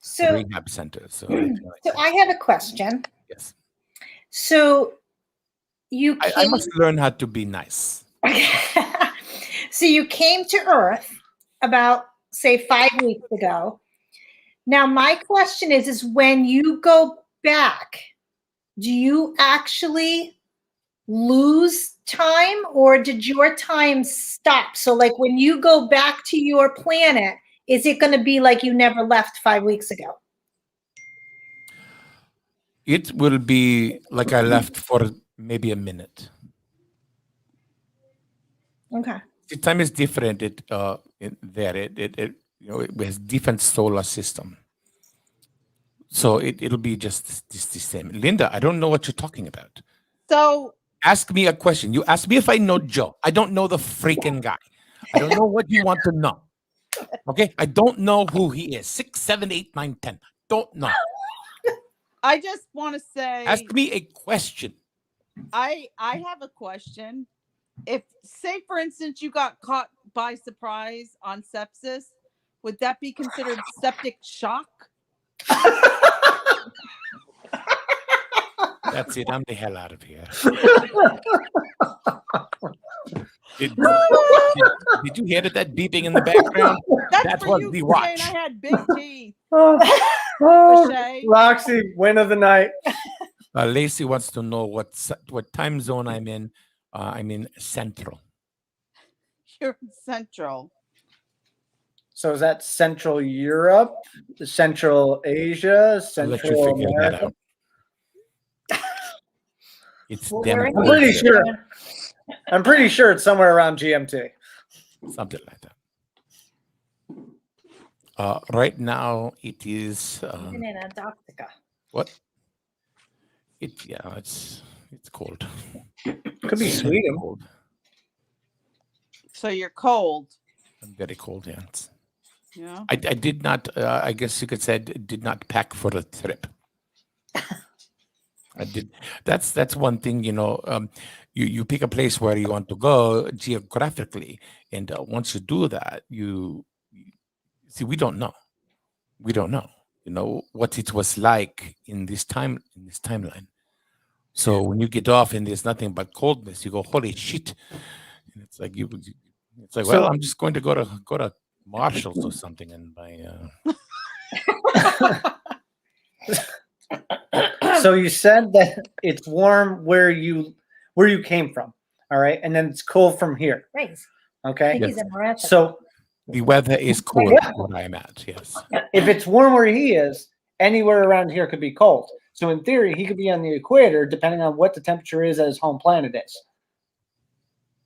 So, rehab centers. So I have a question. yes, So you I came, must learn how to be nice. so you came to Earth about, say, 5 weeks ago. Now, my question is when you go back, do you actually lose time, or did your time stop? So like when you go back to your planet, is it going to be like you never left 5 weeks ago? It will be like I left for maybe a minute. Okay. The time is different. It has different solar system. So it'll be just the same. Linda, I don't know what you're talking about. So Ask me a question. You ask me if I know Joe. I don't know the freaking guy. I don't know what you want to know. Okay, I don't know who he is. 6, 7, 8, 9, 10. Don't know. I just want to say, Ask me a question. I have a question. If, say, for instance, you got caught by surprise on sepsis, would that be considered septic shock? That's it. I'm the hell out of here. Did you hear that beeping in the background? That's That for was you the saying watch. I had big teeth. Oh, Shay. Roxy, win of the night. Lacey wants to know what time zone I'm in. I'm in Central. You're in Central. So is that Central Europe, Central Asia, I'll let you Central figure that America? out. It's Well, them we're in I'm pretty the- sure. I'm pretty sure it's somewhere around GMT. something like that. Right now it is Even in Antarctica. what? It's cold. Could be It's Sweden. cold. So you're cold. I'm very cold. Yeah. Yeah. I did not. I guess you could say, did not pack for the trip. I did. That's one thing. You pick a place where you want to go geographically, and once you do that, you see we don't know. We don't know. What it was like in this timeline. So when you get off and there's nothing but coldness, you go, holy shit! And it's like It's like, So- well, I'm just going to go to Marshalls or something and buy. So you said that it's warm where you came from, all right, and then it's cold from here, Right. I okay? think he's in Morocco. So The weather is cool Yeah. where I'm at. Yes. if it's warm where he is, anywhere around here could be cold. So in theory, he could be on the equator, depending on what the temperature is at his home planet is.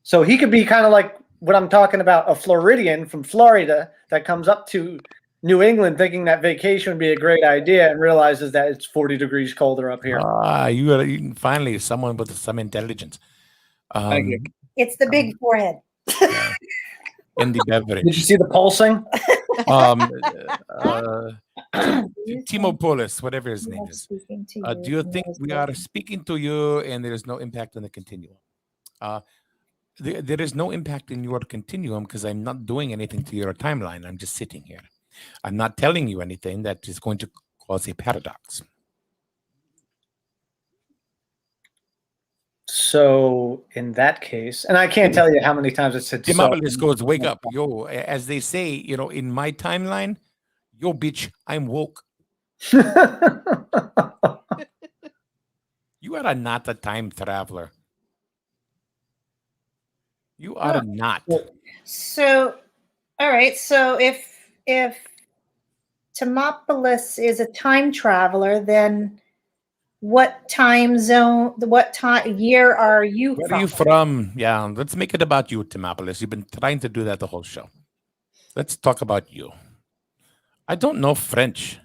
So he could be kind of like what I'm talking about, a Floridian from Florida that comes up to New England thinking that vacation would be a great idea and realizes that it's 40 degrees colder up here. You finally someone with some intelligence. Thank you. It's the big forehead. In the Did you beverage. see the pulsing? Timopoulos, whatever his name is. Speaking to Do you think we are speaking to you and there is no impact on the continuum? There is no impact in your continuum because I'm not doing anything to your timeline. I'm just sitting here. I'm not telling you anything that is going to cause a paradox. So in that case, and I can't tell you how many times it said so. Timopoulos goes, wake up. Yo, as they say, in my timeline, yo, bitch, I'm woke. You are not a time traveler. You are not. So, all right. So if Timopoulos is a time traveler, then what time zone? What time year are you Where from? are you from? Yeah, let's make it about you, Timopoulos. You've been trying to do that the whole show. Let's talk about you. I don't know French.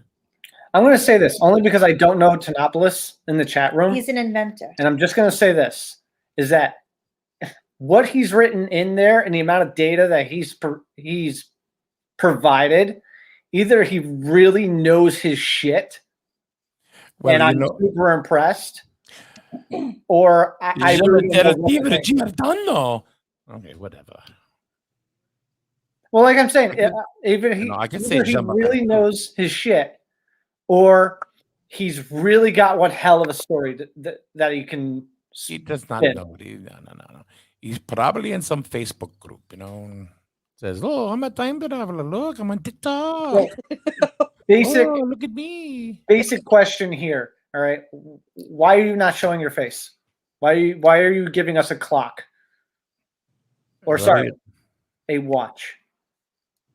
I'm going to say this only because I don't know Tanopolis in the chat room. He's an inventor. And I'm just going to say this is that what he's written in there and the amount of data that he's provided, either he really knows his shit Well, and I'm super impressed, or I really don't know what to think. Giordano. Okay, whatever. Well, like I'm saying, even he, I can say either he Jean-Marc really Ayrault. knows his shit, or he's really got one hell of a story that he can. He does not spin. know. No. He's probably in some Facebook group, says, oh, I'm a time traveler. Look, I'm on TikTok. Well, Basic, Oh, look at me. basic question here. All right, why are you not showing your face? Why are you giving us a clock? Or Well, sorry, a watch.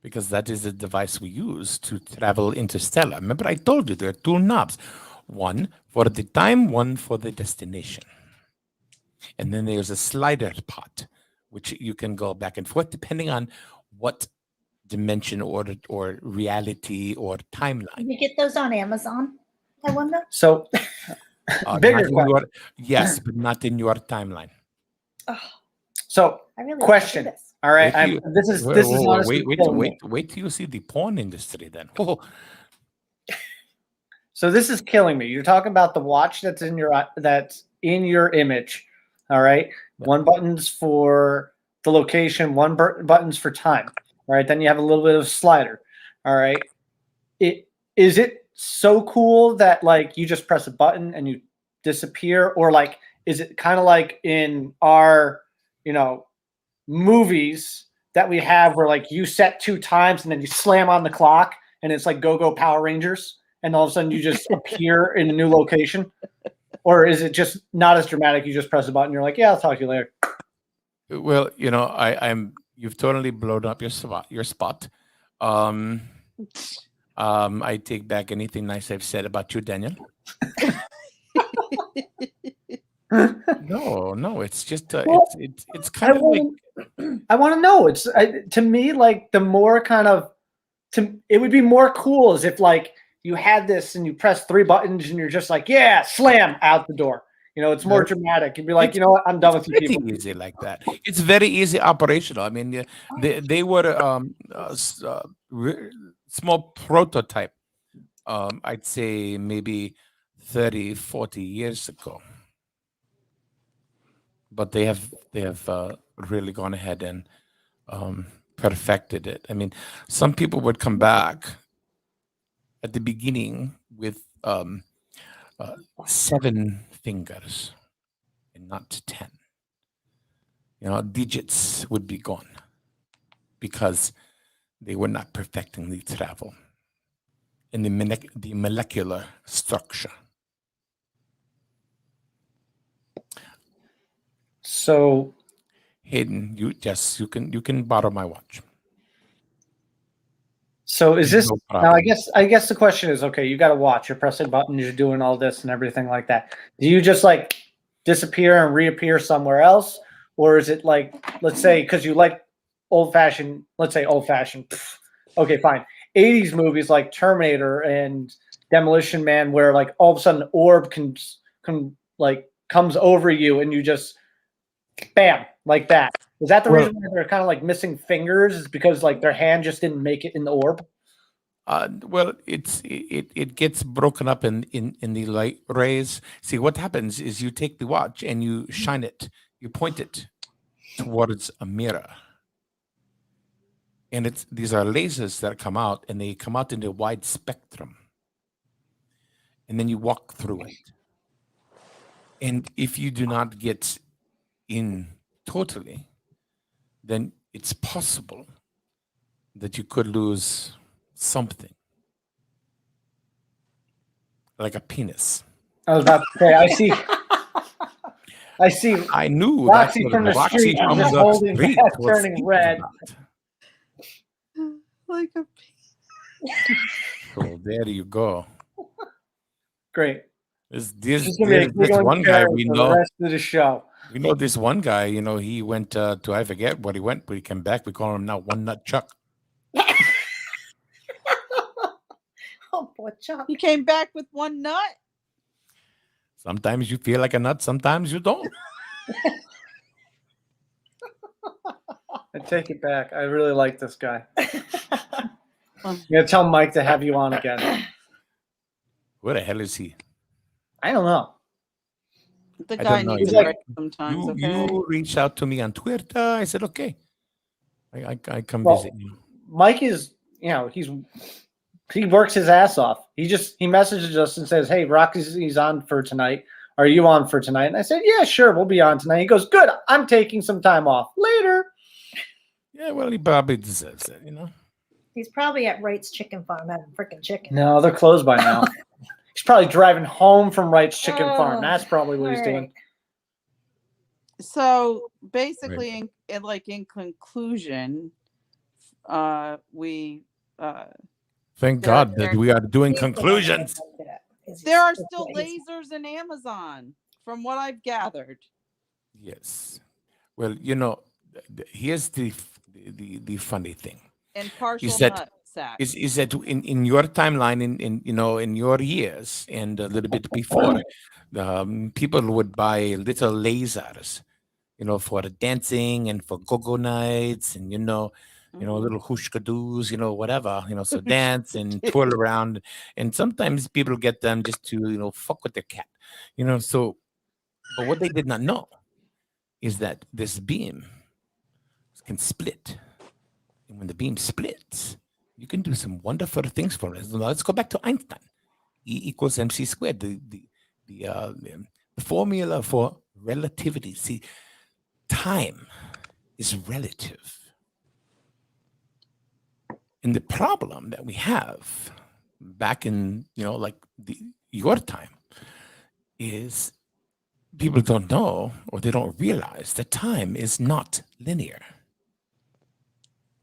because that is the device we use to travel interstellar. Remember, I told you there are two knobs, one for the time, one for the destination. And then there's a slider pot, which you can go back and forth depending on what dimension or reality or timeline. Can you get those on Amazon? I wonder. So bigger Not in question. yes, but not in your timeline. Oh, So I really Question. like this. all right, Wait till you- this is Wait, honestly killing me. wait till you see the porn industry then. Oh, So this is killing me. You're talking about the watch that's in your image. All right. Yeah. One button's for the location, one button's for time. All right. Then you have a little bit of slider. All right. Is it so cool that like you just press a button and you disappear, or like is it kind of like in our movies that we have where like you set 2 times and then you slam on the clock and it's like Go Power Rangers and all of a sudden you just appear in a new location? Or is it just not as dramatic? You just press a button, you're like, yeah, I'll talk to you later. well, you've totally blown up your spot. I take back anything nice I've said about you, Daniel. No, it's just Well, it's kind of like I want to know. To me, like the more it would be more cool as if like you had this and you press 3 buttons and you're just like, yeah, slam out the door. It's more dramatic. You'd be like, you know what, I'm done with you pretty people. easy like that. It's very easy operational. I mean, they were small prototype. I'd say maybe 30, 40 years ago. But they have really gone ahead and perfected it. I mean, some people would come back at the beginning with 7 fingers and not 10. Digits would be gone because they were not perfecting the travel in the molecular structure. So Hayden, you can borrow my watch. So is this No now? problem. I guess the question is, okay, you got to watch. You're pressing buttons. You're doing all this and everything like that. Do you just like disappear and reappear somewhere else, or is it like, let's say, because you like old fashioned? Let's say old fashioned. Okay, fine. 80s movies like Terminator and Demolition Man, where like all of a sudden an orb comes over you and you just bam like that. Is that the Well- reason why they're kind of like missing fingers? Is because like their hand just didn't make it in the orb? Well, it gets broken up in the light rays. See, what happens is you take the watch and you shine it, you point it towards a mirror, and these are lasers that come out, and they come out in a wide spectrum, and then you walk through it. And if you do not get in totally, then it's possible that you could lose something like a penis. I was about to say, I see I knew Roxy what from the Roxy street from just the holding street back, was turning thinking red. about. Like a So there you go. great. This She's gonna be a this giggling one guy carrot we for the know. rest of the show. We know this one guy. He went to, I forget what he went, but he came back. We call him now One Nut Chuck. Oh, poor Chuck. You came back with one nut? Sometimes you feel like a nut, sometimes you don't. I take it back. I really like this guy. I'm gonna tell Mike to have you on again. Where the hell is he? I don't know. The I guy don't know. needs He's a like- break sometimes, You okay? you reached out to me on Twitter. I said okay. I come Well, visit you. Mike is, he works his ass off. He messages us and says, "Hey, Rocky's on for tonight. Are you on for tonight?" And I said, "Yeah, sure, we'll be on tonight." He goes, "Good. I'm taking some time off later." Yeah, well, he probably deserves it. He's probably at Wright's Chicken Farm having freaking chicken. No, they're closed by now. He's probably driving home from Wright's Chicken Farm. Oh, That's probably what he's doing. Alright. So basically, in conclusion, we Thank There- God that there- we are doing He's the one that conclusions. invented it. there are It's still what he's- lasers in Amazon, from what I've gathered. Yes. Well, here's the funny thing And partial that- nut sack. is that in your timeline, in your years and a little bit before, people would buy little lasers, for dancing and for go-go nights and little hushkadoos, whatever, so dance and twirl around. And sometimes people get them just to, fuck with their cat, so, but what they did not know is that this beam can split. And when the beam splits, you can do some wonderful things for it. Now, let's go back to Einstein. E equals mc squared, the formula for relativity. See, time is relative. And the problem that we have back in, like your time is people don't know or they don't realize that time is not linear.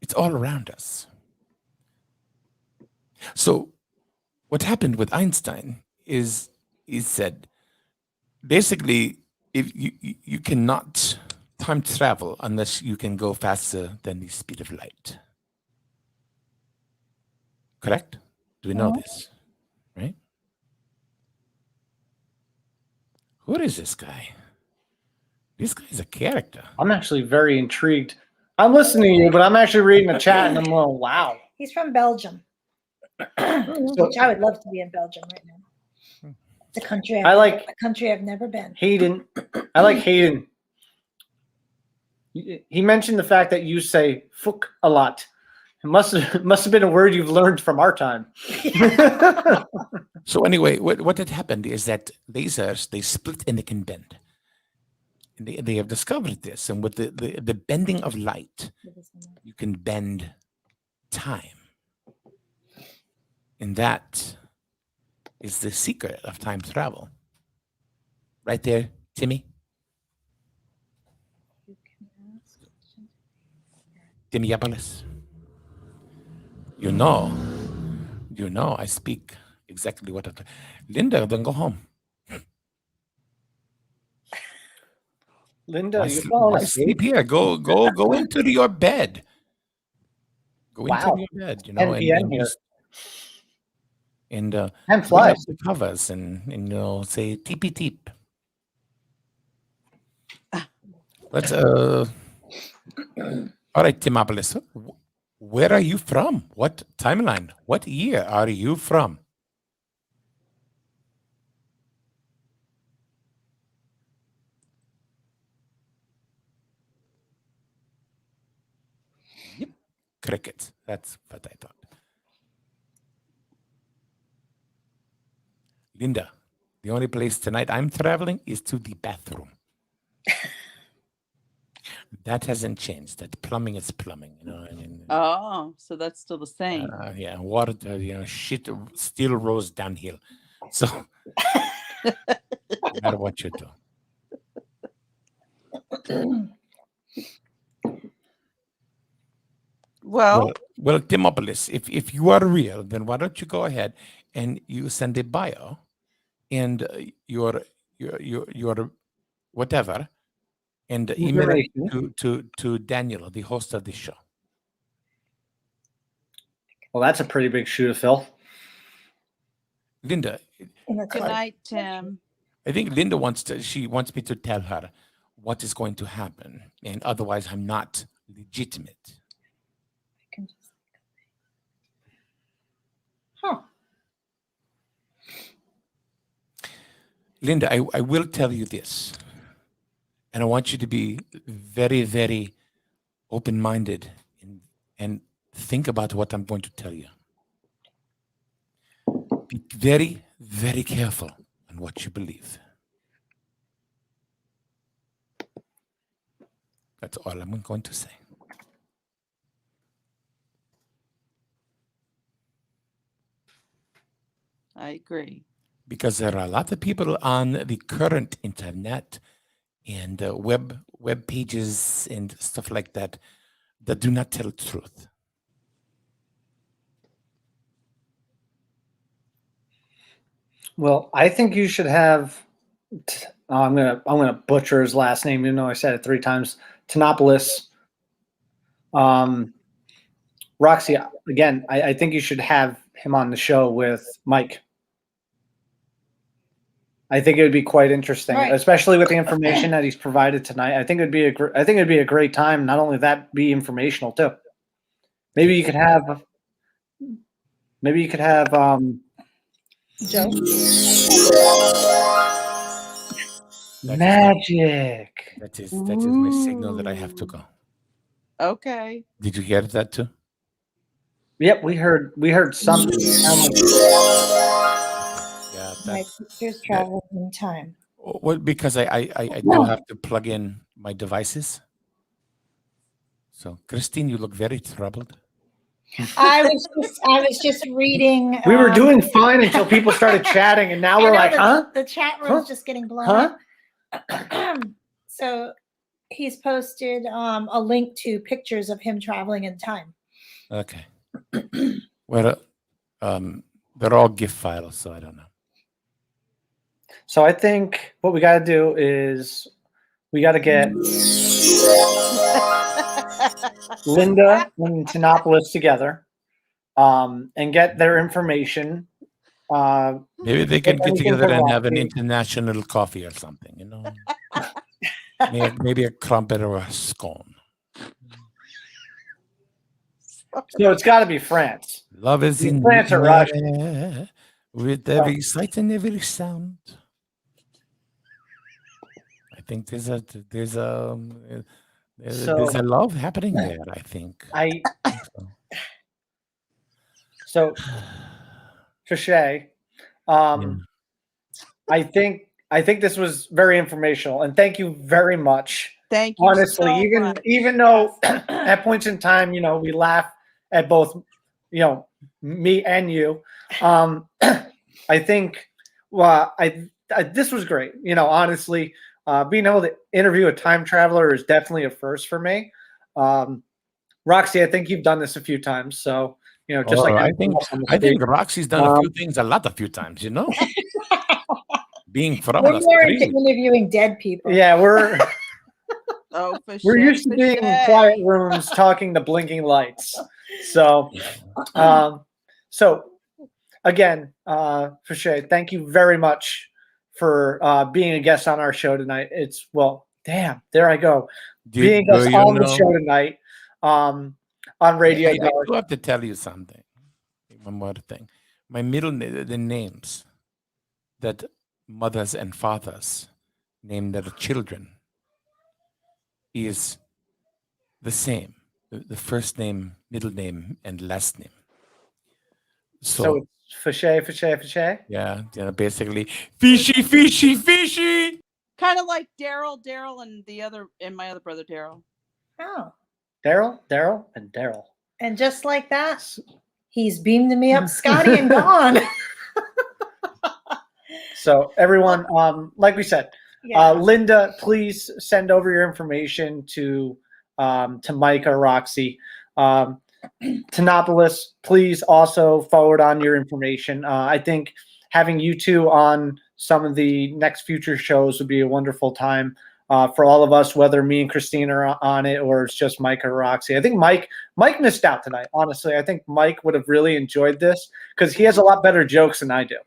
It's all around us. So what happened with Einstein is he said, basically, if you cannot time travel unless you can go faster than the speed of light. Correct? Do we know this? Right? Who is this guy? This guy's a character. I'm actually very intrigued. I'm listening to you, but I'm actually reading the chat and I'm going, wow. He's from Belgium, which I would love to be in Belgium right now. It's a country. I like a country I've never been. Hayden. I like Hayden. He mentioned the fact that you say "fuck" a lot. It must have been a word you've learned from our time. So anyway, what had happened is that lasers, they split and they can bend. And they have discovered this. And with the bending of light, you can bend time. And that is the secret of time travel. Right there, Timmy. Timmy Yabalis. You know, I speak exactly what Linda, then go home. Linda, Why you're sleep, falling why asleep. sleep here? Go into your bed. Go Wow. into your bed, 10 p.m. here. And Time put up flies. the covers and say teepy teep. Let's all right, Timopolis. Where are you from? What timeline? What year are you from? Yep. Crickets. That's what I thought. Linda, the only place tonight I'm traveling is to the bathroom. That hasn't changed. That plumbing is plumbing, I mean, Oh, so that's still the same. yeah, water, shit still rolls downhill. So, no matter what you do. Well, Well, Timopolis, if you are real, then why don't you go ahead and you send a bio and your whatever, and email it to Daniel, the host of the show. Well, that's a pretty big shoe to fill. Linda, good night, Tim. I think Linda she wants me to tell her what is going to happen, and otherwise I'm not legitimate. Huh. Linda, I will tell you this, and I want you to be very, very open-minded and think about what I'm going to tell you. Be very, very careful on what you believe. That's all I'm going to say. I agree. Because there are a lot of people on the current internet, and web pages and stuff like that do not tell the truth. Well, I think you should have. I'm gonna butcher his last name. You know, I said it 3 times. Tanopoulos. Roxy, again, I think you should have him on the show with Mike. I think it would be quite interesting, Right. especially with the information that he's provided tonight. I think it'd be a great time. Not only that, be informational too. Maybe you could have. Joe. Magic. That is my signal that I have to go. Okay. Did you get that too? Yep, we heard something. Yeah. My pictures travel in time. Well, because I do have to plug in my devices. So, Christine, you look very troubled. I was just reading. We were doing fine until people started chatting, and now we're like, huh? The chat room's just getting blown up. So he's posted a link to pictures of him traveling in time. Okay. Well, they're all GIF files, so I don't know. So I think what we got to do is we got to get Linda and Tanopoulos together, and get their information. Maybe they can get anything together for and have an Roxy. international coffee or something, you know? maybe a crumpet or a scone. So it's got to be France. Love is The in plants the are rush. air, with every sight and every sound. I think there's a love happening there. I think. So Fichet, I think this was very informational, and thank you very much. Thank you. Honestly, so much. even though at points in time, you know, we laugh at both, you know, me and you. I think, well, this was great. You know, honestly, being able to interview a time traveler is definitely a first for me. Roxy, I think you've done this a few times, so you know, just like I think Roxy's done a few times, you know. Being from We're us, more into interviewing dead people. Yeah, we're For we're sure, used to for being in sure. quiet rooms talking to blinking lights. So, so again, Fichet, thank you very much for being a guest on our show tonight. It's damn, there I go, being a guest on the show tonight, on Radio I Dark. do have to tell you something. One more thing. My the names that mothers and fathers name their children is the same. The first name, middle name, and last name. So it's Fichet. Yeah, basically fishy. Kind of like Daryl, and my other brother Daryl. Oh. Daryl, and Daryl. And just like that, he's beamed me up, Scotty, and gone. So everyone, like we said, Yeah. Linda, please send over your information to Mike or Roxy. Tanopoulos, please also forward on your information. I think having you two on some of the next future shows would be a wonderful time for all of us, whether me and Christine are on it or it's just Mike or Roxy. I think Mike missed out tonight. Honestly, I think Mike would have really enjoyed this because he has a lot better jokes than I do.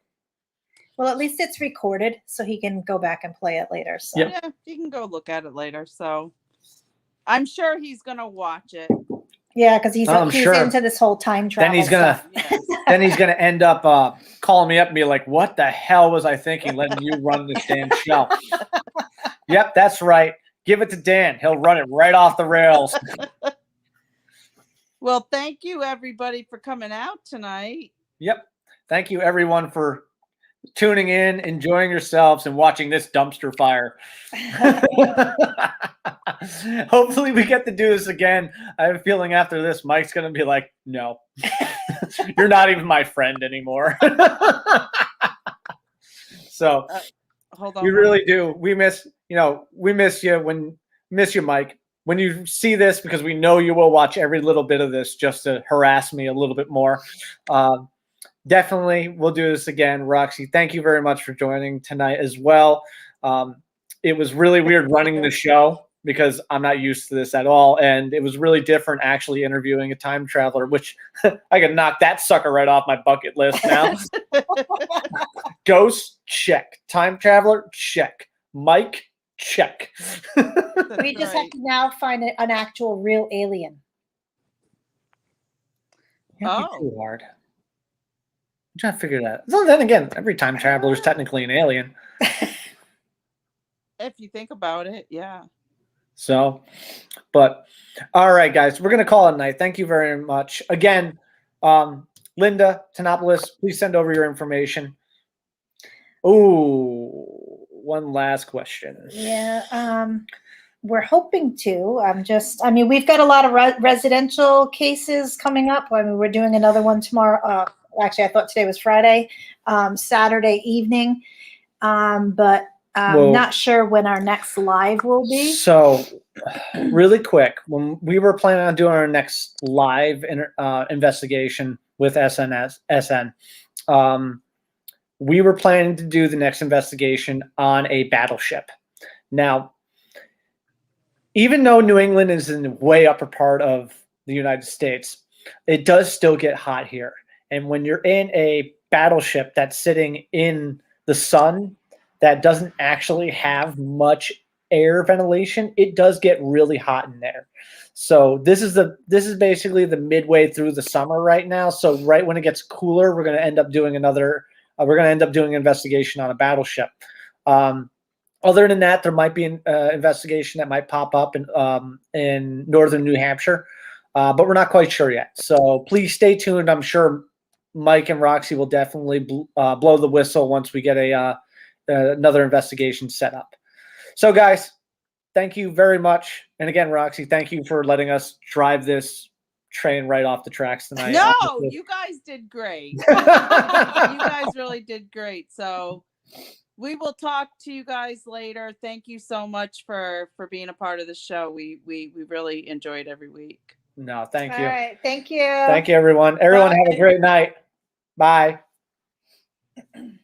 Well, at least it's recorded, so he can go back and play it later. So. Yep. Yeah, you can go look at it later. So I'm sure he's gonna watch it. Yeah, because he's sure. into this whole time travel. Then he's gonna Yes. then he's gonna end up calling me up and be like, "What the hell was I thinking? Letting you run this damn show?" Yep, that's right. Give it to Dan. He'll run it right off the rails. Well, thank you everybody for coming out tonight. Yep. Thank you everyone for tuning in, enjoying yourselves, and watching this dumpster fire. Hopefully we get to do this again. I have a feeling after this, Mike's going to be like, no, you're not even my friend anymore. So Hold on. We really do. We miss you, Mike. When you see this, because we know you will watch every little bit of this just to harass me a little bit more. Definitely, we'll do this again. Roxy, thank you very much for joining tonight as well. It was really weird running the show because I'm not used to this at all. And it was really different actually interviewing a time traveler, which I could knock that sucker right off my bucket list now. Ghost, check. Time traveler, check. Mike, check. We just have to now find an actual real alien. Can't be too hard. I'm trying to figure that. So then again, every time traveler is technically an alien. If you think about it, yeah. So, but all right, guys, we're gonna call it a night. Thank you very much again, Linda Tanopoulos. Please send over your information. Oh, one last question. Yeah, we're hoping to. We've got a lot of residential cases coming up. I mean, we're doing another one tomorrow. Actually, I thought today was Friday, Saturday evening. But Well, not sure when our next live will be. So, really quick, when we were planning on doing our next live investigation with SN, we were planning to do the next investigation on a battleship. Now, even though New England is in the way upper part of the United States, it does still get hot here. And when you're in a battleship that's sitting in the sun that doesn't actually have much air ventilation, it does get really hot in there. So this is basically the midway through the summer right now. So right when it gets cooler, we're going to end up doing an investigation on a battleship. Other than that, there might be an investigation that might pop up in northern New Hampshire, but we're not quite sure yet. So please stay tuned. I'm sure Mike and Roxy will definitely blow the whistle once we get another investigation set up. So, guys, thank you very much. And again, Roxy, thank you for letting us drive this train right off the tracks tonight. No, you guys did great. You guys really did great. So we will talk to you guys later. Thank you so much for being a part of the show. We really enjoyed every week. No, thank All you. right. Thank you. Thank you, everyone. Everyone, have a Bye. great night. Bye.